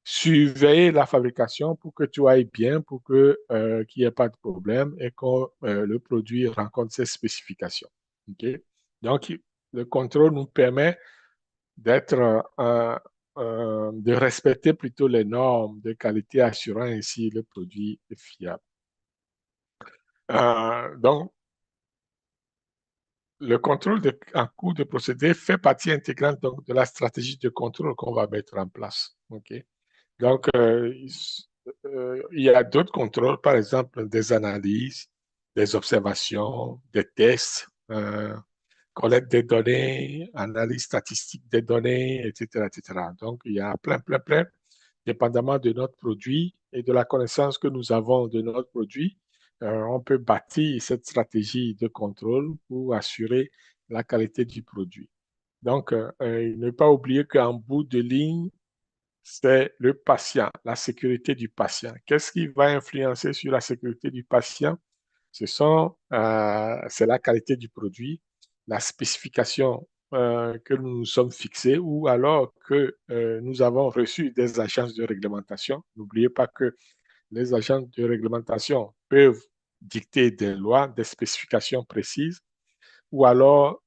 surveiller la fabrication pour que tout aille bien, pour qu'il n'y ait pas de problème et que le produit rencontre ses spécifications. Okay? Donc, le contrôle nous permet de respecter plutôt les normes de qualité, assurant ainsi le produit est fiable. Donc, le contrôle en cours de procédé fait partie intégrante donc, de la stratégie de contrôle qu'on va mettre en place. Okay? Donc, il y a d'autres contrôles, par exemple des analyses, des observations, des tests, collecte des données, analyse statistique des données, etc., etc. Donc, il y a dépendamment de notre produit et de la connaissance que nous avons de notre produit, on peut bâtir cette stratégie de contrôle pour assurer la qualité du produit. Donc, ne pas oublier qu'en bout de ligne, c'est le patient, la sécurité du patient. Qu'est-ce qui va influencer sur la sécurité du patient? C'est la qualité du produit, la spécification que nous nous sommes fixés ou alors que nous avons reçu des agences de réglementation. N'oubliez pas que les agences de réglementation peuvent dicter des lois, des spécifications précises ou alors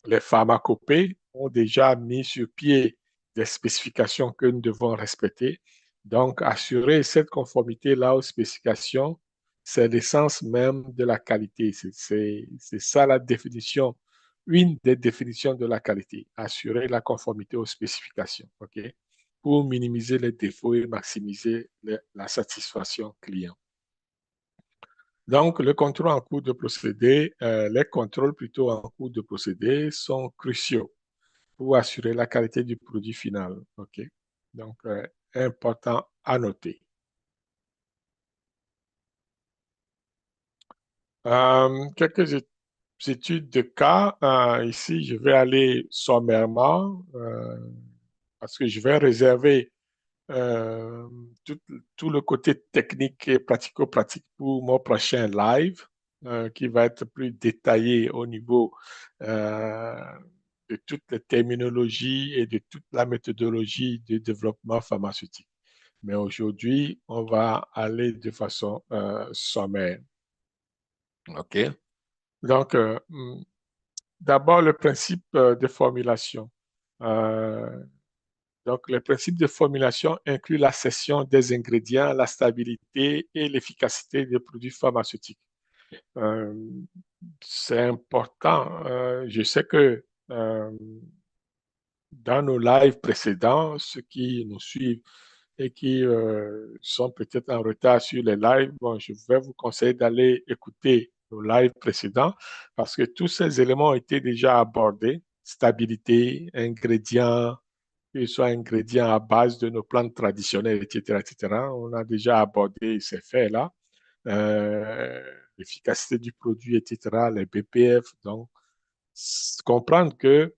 les pharmacopées ont déjà mis sur pied des spécifications que nous devons respecter. Donc, assurer cette conformité-là aux spécifications, c'est l'essence même de la qualité. C'est ça la définition, une des définitions de la qualité, assurer la conformité aux spécifications, OK? Pour minimiser les défauts et maximiser la satisfaction client. Donc, le contrôle en cours de procédé, les contrôles plutôt en cours de procédé sont cruciaux pour assurer la qualité du produit final. OK? Donc, important à noter. Quelques études de cas. Ici, je vais aller sommairement parce que je vais réserver euh, tout, tout le côté technique et pratico-pratique pour mon prochain live qui va être plus détaillé au niveau euh, de toutes les terminologies et de toute la méthodologie de développement pharmaceutique. Mais aujourd'hui, on va aller de façon sommaire. OK? Donc, d'abord, le principe de formulation. Euh, donc, le principe de formulation inclut la cession des ingrédients, la stabilité et l'efficacité des produits pharmaceutiques. Euh, c'est important. Je sais que dans nos lives précédents, ceux qui nous suivent et qui sont peut-être en retard sur les lives, bon, je vais vous conseiller d'aller écouter nos lives précédents parce que tous ces éléments ont été déjà abordés. Stabilité, ingrédients, que ce soit ingrédients à base de nos plantes traditionnelles, etc., etc. On a déjà abordé ces faits-là. Euh, L'efficacité du produit, etc., les BPF. Donc, comprendre que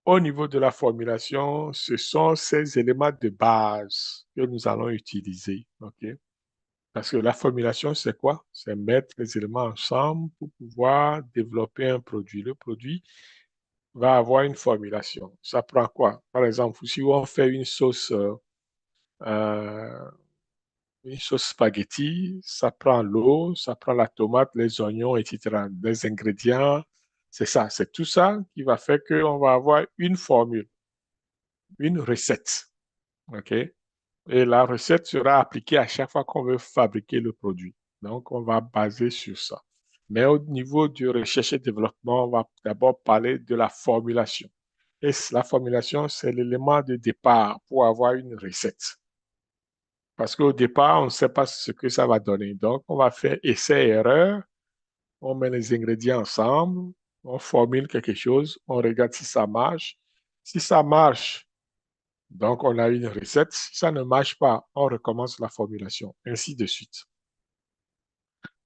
au niveau de la formulation, ce sont ces éléments de base que nous allons utiliser. OK? Parce que la formulation, c'est quoi? C'est mettre les éléments ensemble pour pouvoir développer un produit. Le produit va avoir une formulation. Ça prend quoi? Par exemple, si on fait euh, une sauce spaghetti, ça prend l'eau, ça prend la tomate, les oignons, etc. Les ingrédients, c'est ça. C'est tout ça qui va faire qu'on va avoir une formule, une recette. OK? Et la recette sera appliquée à chaque fois qu'on veut fabriquer le produit. Donc, on va baser sur ça. Mais au niveau du recherche et développement, on va d'abord parler de la formulation. Et la formulation, c'est l'élément de départ pour avoir une recette. Parce qu'au départ, on ne sait pas ce que ça va donner. Donc, on va faire essai-erreur, on met les ingrédients ensemble, on formule quelque chose, on regarde si ça marche. Si ça marche, donc, on a une recette. Si ça ne marche pas, on recommence la formulation, ainsi de suite.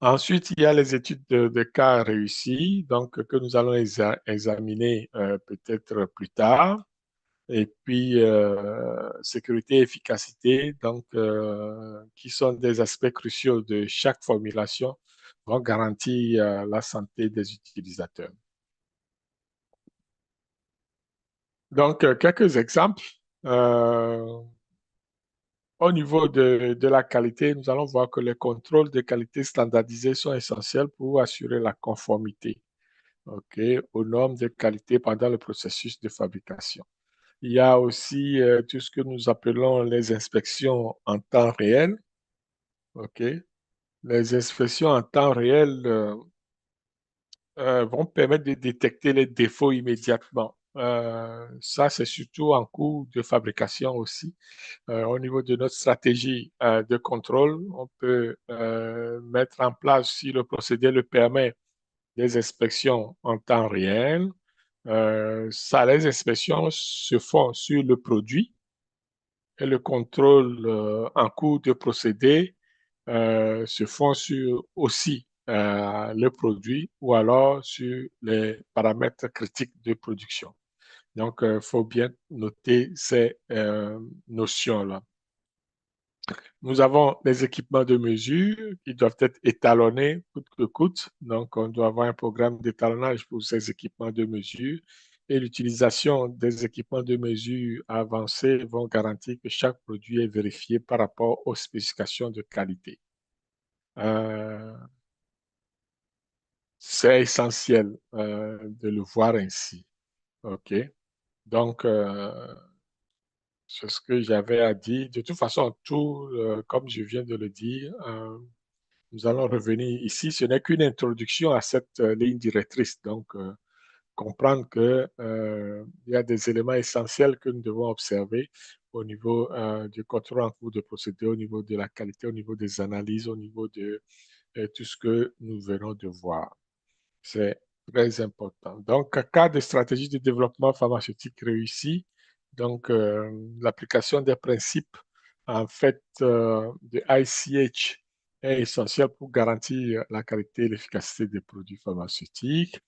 Ensuite, il y a les études de cas réussis, donc que nous allons examiner peut-être plus tard. Et puis, sécurité et efficacité, donc, qui sont des aspects cruciaux de chaque formulation, vont garantir la santé des utilisateurs. Donc, quelques exemples. Euh, Au niveau de la qualité, nous allons voir que les contrôles de qualité standardisés sont essentiels pour assurer la conformité, OK, aux normes de qualité pendant le processus de fabrication. Il y a aussi tout ce que nous appelons les inspections en temps réel. OK. Les inspections en temps réel vont permettre de détecter les défauts immédiatement. Ça, c'est surtout en cours de fabrication aussi. Au niveau de notre stratégie de contrôle, on peut mettre en place, si le procédé le permet, des inspections en temps réel. Les inspections se font sur le produit et le contrôle en cours de procédé se font sur aussi le produit ou alors sur les paramètres critiques de production. Donc, il faut bien noter ces notions-là. Nous avons des équipements de mesure qui doivent être étalonnés coûte que coûte. Donc, on doit avoir un programme d'étalonnage pour ces équipements de mesure. Et l'utilisation des équipements de mesure avancés vont garantir que chaque produit est vérifié par rapport aux spécifications de qualité. Euh, c'est essentiel de le voir ainsi. OK? Donc, c'est ce que j'avais à dire. De toute façon, tout, comme je viens de le dire, nous allons revenir ici. Ce n'est qu'une introduction à cette ligne directrice. Donc, comprendre que, il y a des éléments essentiels que nous devons observer au niveau du contrôle en cours de procédé, au niveau de la qualité, au niveau des analyses, au niveau de tout ce que nous venons de voir. C'est très important. Donc, cas de stratégie de développement pharmaceutique réussi, donc l'application des principes en fait de ICH est essentielle pour garantir la qualité et l'efficacité des produits pharmaceutiques.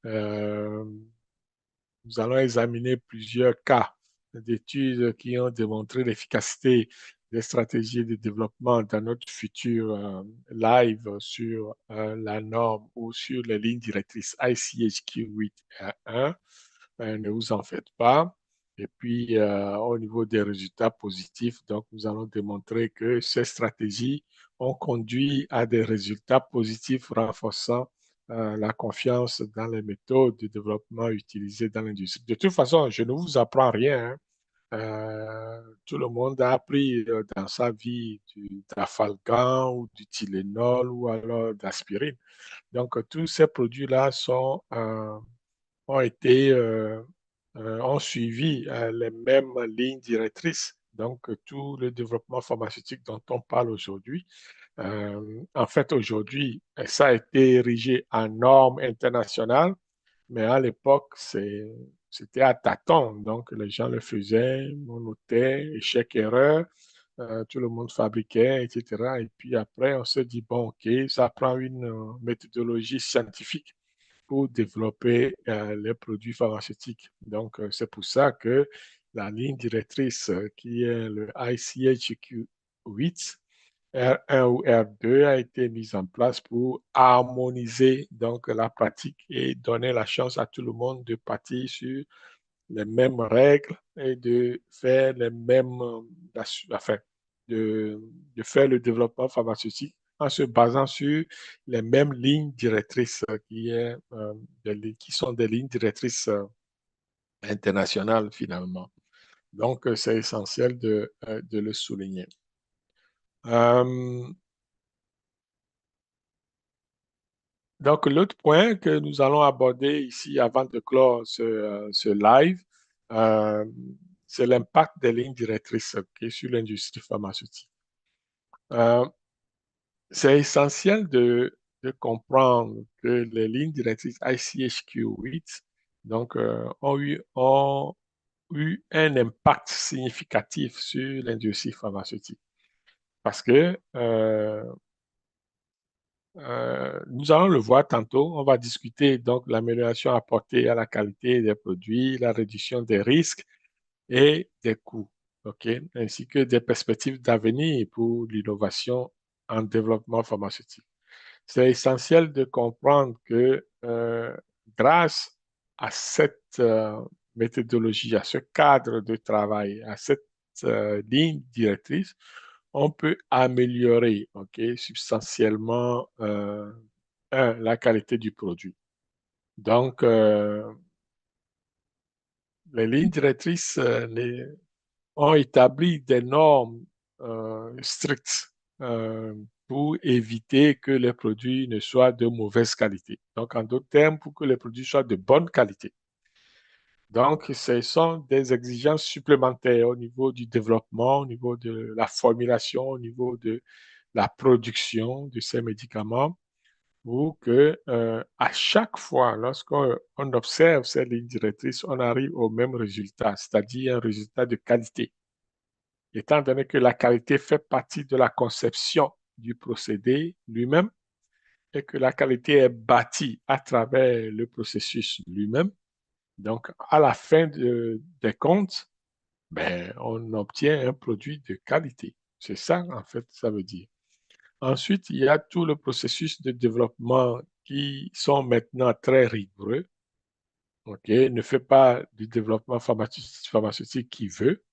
Euh, Nous allons examiner plusieurs cas d'études qui ont démontré l'efficacité des stratégies de développement dans notre futur live sur la norme ou sur les lignes directrices ICHQ 8.1. Ne vous en faites pas. Et puis, au niveau des résultats positifs, donc, nous allons démontrer que ces stratégies ont conduit à des résultats positifs renforçant la confiance dans les méthodes de développement utilisées dans l'industrie. De toute façon, je ne vous apprends rien, hein. Tout le monde a appris dans sa vie d'Afalgan ou du Tylenol ou alors d'aspirine. Donc, tous ces produits-là ont été, ont suivi les mêmes lignes directrices. Donc, tout le développement pharmaceutique dont on parle aujourd'hui, en fait, aujourd'hui, ça a été érigé en normes internationales, mais à l'époque, c'était à tâtons. Donc, les gens le faisaient, on notait, échec, erreur, tout le monde fabriquait, etc. Et puis après, on se dit, bon, OK, ça prend une méthodologie scientifique pour développer les produits pharmaceutiques. Donc, c'est pour ça que la ligne directrice qui est le ICHQ 8, R1 ou R2 a été mise en place pour harmoniser donc la pratique et donner la chance à tout le monde de partir sur les mêmes règles et de faire les mêmes, enfin, de, de faire le développement pharmaceutique en se basant sur les mêmes lignes directrices qui sont des lignes directrices internationales finalement. Donc, c'est essentiel de le souligner. Euh, donc, l'autre point que nous allons aborder ici avant de clore ce live, euh, c'est l'impact des lignes directrices sur l'industrie pharmaceutique. Euh, c'est essentiel de comprendre que les lignes directrices ICHQ 8 donc, ont eu un impact significatif sur l'industrie pharmaceutique. Parce que nous allons le voir tantôt. On va discuter donc l'amélioration apportée à la qualité des produits, la réduction des risques et des coûts, OK, ainsi que des perspectives d'avenir pour l'innovation en développement pharmaceutique. C'est essentiel de comprendre que grâce à cette méthodologie, à ce cadre de travail, à cette ligne directrice, on peut améliorer substantiellement la qualité du produit. Donc, les lignes directrices ont établi des normes strictes pour éviter que les produits ne soient de mauvaise qualité. Donc, en d'autres termes, pour que les produits soient de bonne qualité. Donc, ce sont des exigences supplémentaires au niveau du développement, au niveau de la formulation, au niveau de la production de ces médicaments, pour que à chaque fois, lorsqu'on observe ces lignes directrices, on arrive au même résultat, c'est-à-dire un résultat de qualité. Étant donné que la qualité fait partie de la conception du procédé lui-même et que la qualité est bâtie à travers le processus lui-même. Donc, à la fin des comptes, ben, on obtient un produit de qualité. C'est ça, en fait, ça veut dire. Ensuite, il y a tout le processus de développement qui sont maintenant très rigoureux. OK? Ne faites pas du développement pharmaceutique qui veut.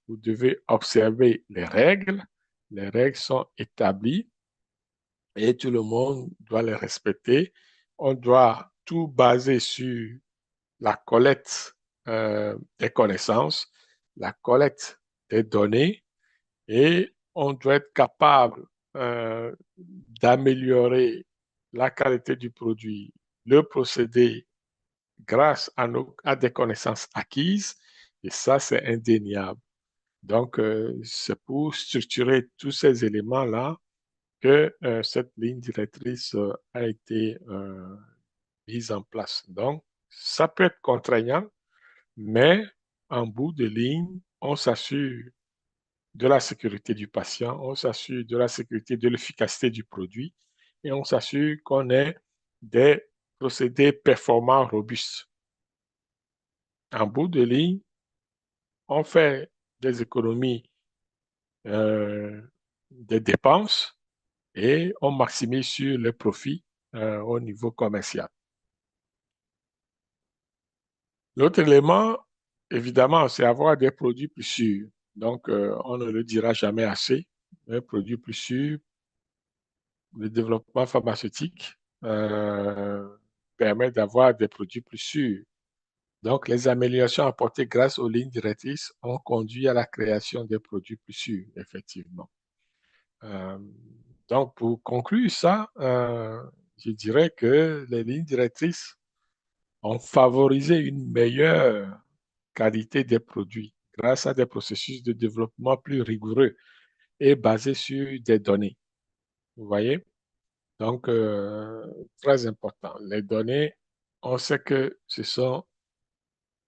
Vous devez observer les règles. Les règles sont établies et tout le monde doit les respecter. On doit tout baser sur la collecte des connaissances, la collecte des données et on doit être capable d'améliorer la qualité du produit, le procédé grâce à des connaissances acquises et ça, c'est indéniable. Donc, c'est pour structurer tous ces éléments-là que cette ligne directrice a été mise en place. Donc, ça peut être contraignant, mais en bout de ligne, on s'assure de la sécurité du patient, on s'assure de la sécurité de l'efficacité du produit et on s'assure qu'on ait des procédés performants robustes. En bout de ligne, on fait des économies des dépenses et on maximise sur les profits au niveau commercial. L'autre élément, évidemment, c'est avoir des produits plus sûrs. Donc, on ne le dira jamais assez. Un produit plus sûr, le développement pharmaceutique permet d'avoir des produits plus sûrs. Donc, les améliorations apportées grâce aux lignes directrices ont conduit à la création des produits plus sûrs, effectivement. Euh, donc, pour conclure ça, je dirais que les lignes directrices ont favorisé une meilleure qualité des produits grâce à des processus de développement plus rigoureux et basés sur des données. Vous voyez? Donc, très important. Les données, on sait que ce sont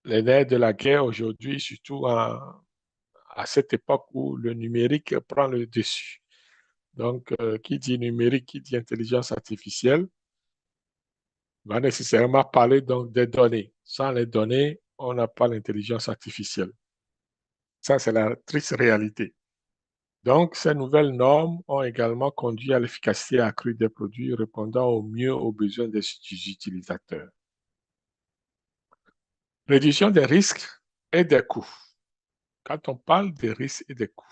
les nerfs de la guerre aujourd'hui, surtout à cette époque où le numérique prend le dessus. Donc, qui dit numérique, qui dit intelligence artificielle, va nécessairement parler donc des données. Sans les données, on n'a pas l'intelligence artificielle. Ça, c'est la triste réalité. Donc, ces nouvelles normes ont également conduit à l'efficacité accrue des produits répondant au mieux aux besoins des utilisateurs. Réduction des risques et des coûts. Quand on parle des risques et des coûts,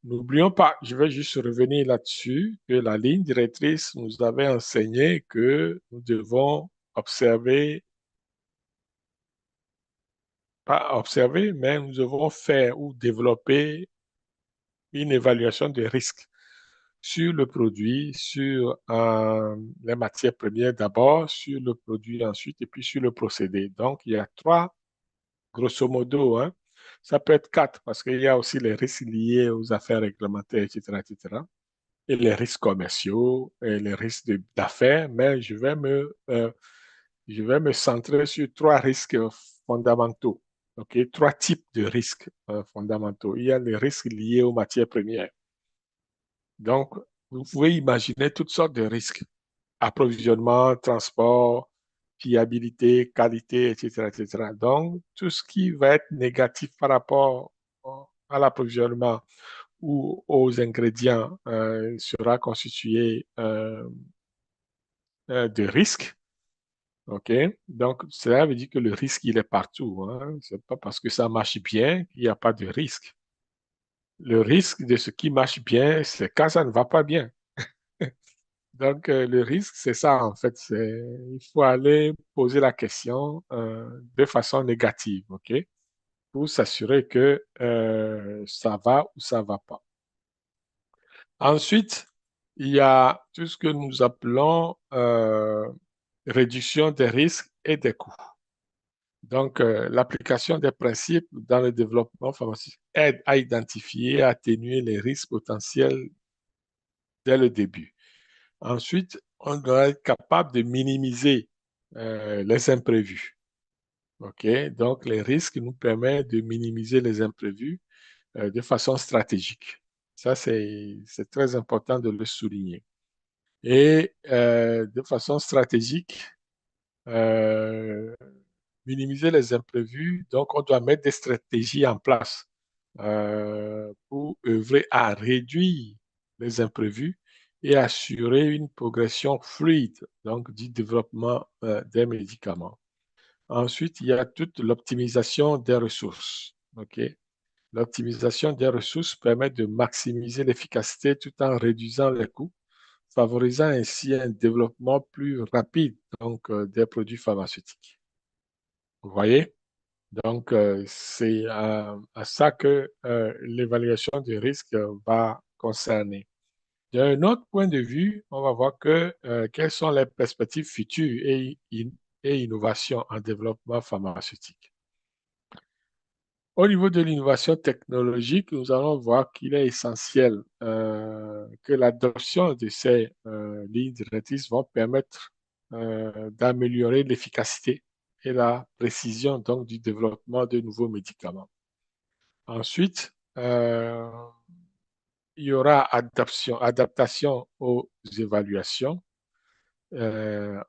n'oublions pas, je vais juste revenir là-dessus, que la ligne directrice nous avait enseigné que nous devons observer, pas observer, mais nous devons faire ou développer une évaluation des risques sur le produit, sur les matières premières d'abord, sur le produit ensuite, et puis sur le procédé. Donc, il y a trois, grosso modo, hein. Ça peut être quatre, parce qu'il y a aussi les risques liés aux affaires réglementaires, etc., etc., et les risques commerciaux, et les risques d'affaires, mais je vais me centrer sur trois risques fondamentaux. OK? Trois types de risques fondamentaux. Il y a les risques liés aux matières premières. Donc, vous pouvez imaginer toutes sortes de risques. Approvisionnement, transport, fiabilité, qualité, etc., etc. Donc, tout ce qui va être négatif par rapport à l'approvisionnement ou aux ingrédients sera constitué de risques. OK? Donc, cela veut dire que le risque, il est partout, hein. C'est pas parce que ça marche bien qu'il n'y a pas de risque. Le risque de ce qui marche bien, c'est quand ça ne va pas bien. Donc, le risque, c'est ça, en fait. Il faut aller poser la question de façon négative, OK? Pour s'assurer que ça va ou ça ne va pas. Ensuite, il y a tout ce que nous appelons réduction des risques et des coûts. Donc, l'application des principes dans le développement pharmaceutique aide à identifier et à atténuer les risques potentiels dès le début. Ensuite, on doit être capable de minimiser les imprévus. OK? Donc, les risques nous permettent de minimiser les imprévus de façon stratégique. Ça, c'est très important de le souligner. Et de façon stratégique, euh, minimiser les imprévus. Donc, on doit mettre des stratégies en place pour œuvrer à réduire les imprévus et assurer une progression fluide donc, du développement des médicaments. Ensuite, il y a toute l'optimisation des ressources. OK? L'optimisation des ressources permet de maximiser l'efficacité tout en réduisant les coûts, favorisant ainsi un développement plus rapide donc, des produits pharmaceutiques. Vous voyez? Donc, c'est à ça que l'évaluation du risque va concerner. D'un autre point de vue, on va voir quelles sont les perspectives futures et innovations en développement pharmaceutique. Au niveau de l'innovation technologique, nous allons voir qu'il est essentiel que l'adoption de ces lignes directrices vont permettre d'améliorer l'efficacité et la précision donc, du développement de nouveaux médicaments. Ensuite, il y aura adaptation aux évaluations, euh,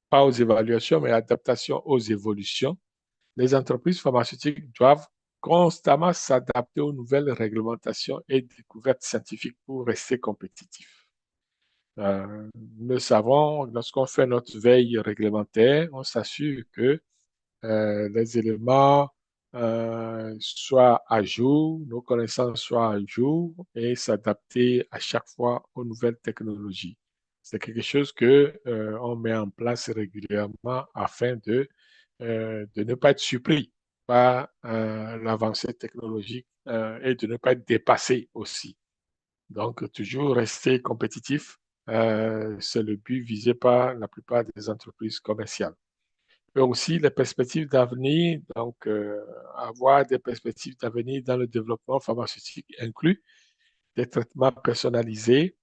pas aux évaluations, mais adaptation aux évolutions. Les entreprises pharmaceutiques doivent constamment s'adapter aux nouvelles réglementations et découvertes scientifiques pour rester compétitifs. Nous le savons, lorsqu'on fait notre veille réglementaire, on s'assure que les éléments soient à jour, nos connaissances soient à jour et s'adapter à chaque fois aux nouvelles technologies. C'est quelque chose que on met en place régulièrement afin de ne pas être surpris par l'avancée technologique et de ne pas être dépassé aussi. Donc, toujours rester compétitif, c'est le but visé par la plupart des entreprises commerciales. Et aussi les perspectives d'avenir, donc avoir des perspectives d'avenir dans le développement pharmaceutique inclut des traitements personnalisés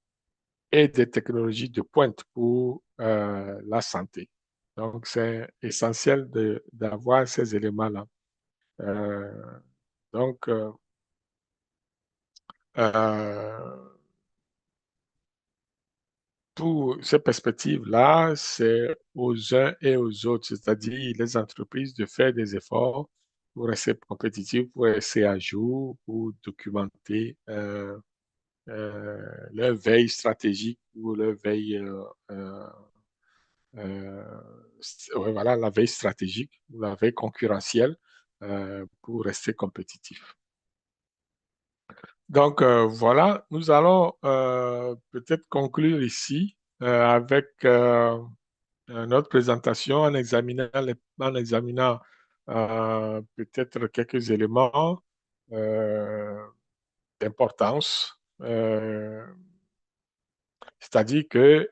et des technologies de pointe pour la santé. Donc, c'est essentiel d'avoir ces éléments-là. Euh, donc, euh, pour ces perspectives-là, c'est aux uns et aux autres, c'est-à-dire les entreprises, de faire des efforts pour rester compétitifs, pour rester à jour, pour documenter leur veille stratégique ou leur veille, ouais, voilà, la veille stratégique ou la veille concurrentielle pour rester compétitif. Donc voilà, nous allons peut-être conclure ici avec notre présentation en examinant peut-être quelques éléments euh, d'importance. C'est-à-dire que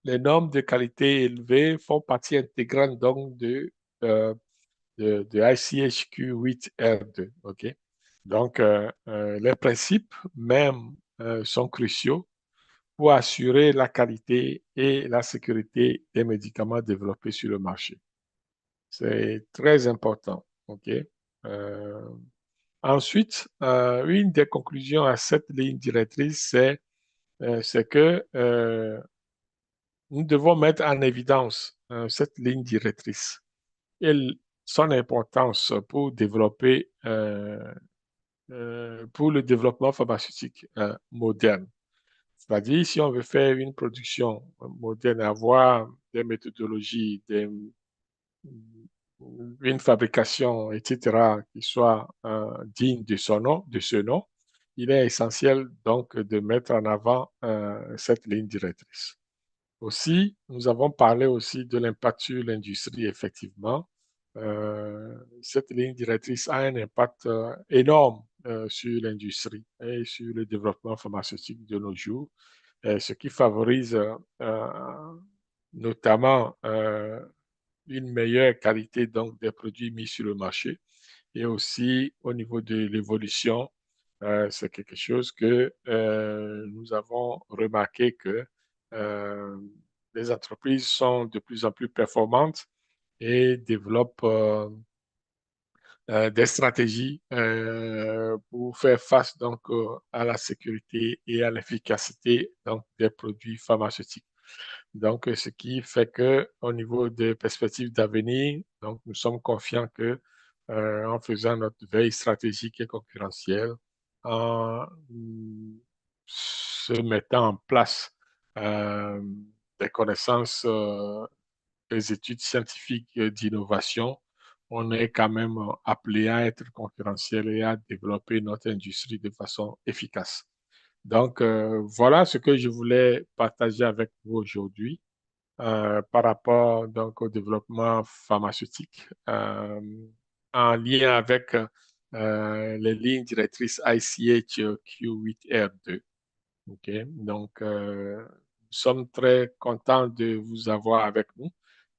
les normes de qualité élevées font partie intégrante donc de ICHQ 8R2. OK? Donc, les principes même sont cruciaux pour assurer la qualité et la sécurité des médicaments développés sur le marché. C'est très important. OK? Euh, Ensuite, une des conclusions à cette ligne directrice, c'est que nous devons mettre en évidence cette ligne directrice et son importance pour le développement pharmaceutique moderne. C'est-à-dire, si on veut faire une production moderne, avoir des méthodologies, une fabrication, etc., qui soit digne de ce nom, il est essentiel donc de mettre en avant cette ligne directrice. Aussi, nous avons parlé aussi de l'impact sur l'industrie, effectivement. Cette ligne directrice a un impact énorme sur l'industrie et sur le développement pharmaceutique de nos jours, ce qui favorise notamment une meilleure qualité donc, des produits mis sur le marché et aussi au niveau de l'évolution, c'est quelque chose que nous avons remarqué que euh, les entreprises sont de plus en plus performantes et développent des stratégies pour faire face donc à la sécurité et à l'efficacité donc des produits pharmaceutiques. Donc, ce qui fait que au niveau des perspectives d'avenir, donc nous sommes confiants que en faisant notre veille stratégique et concurrentielle, en se mettant en place euh, des connaissances des études scientifiques d'innovation, on est quand même appelé à être concurrentiel et à développer notre industrie de façon efficace. Donc, voilà ce que je voulais partager avec vous aujourd'hui par rapport donc, au développement pharmaceutique en lien avec les lignes directrices ICH Q8R2. OK? Donc, nous sommes très contents de vous avoir avec nous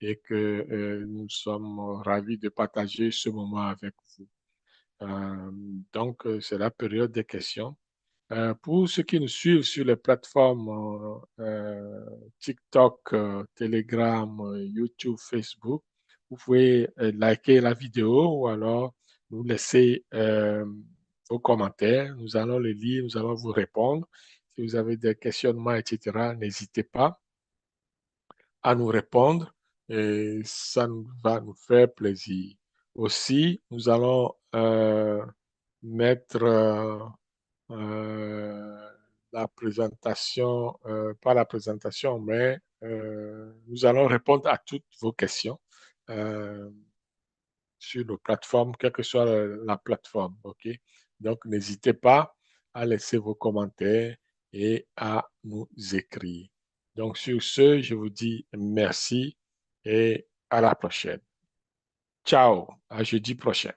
et que nous sommes ravis de partager ce moment avec vous. Euh, donc, c'est la période des questions. Pour ceux qui nous suivent sur les plateformes TikTok, Telegram, YouTube, Facebook, vous pouvez liker la vidéo ou alors nous laisser vos commentaires. Nous allons les lire, nous allons vous répondre. Si vous avez des questionnements, etc., n'hésitez pas à nous répondre et ça nous va nous faire plaisir. Aussi, nous allons mettre euh, la présentation, pas la présentation, mais nous allons répondre à toutes vos questions euh, sur nos plateformes, quelle que soit la plateforme. OK? Donc, n'hésitez pas à laisser vos commentaires et à nous écrire. Donc, sur ce, je vous dis merci et à la prochaine. Ciao, à jeudi prochain.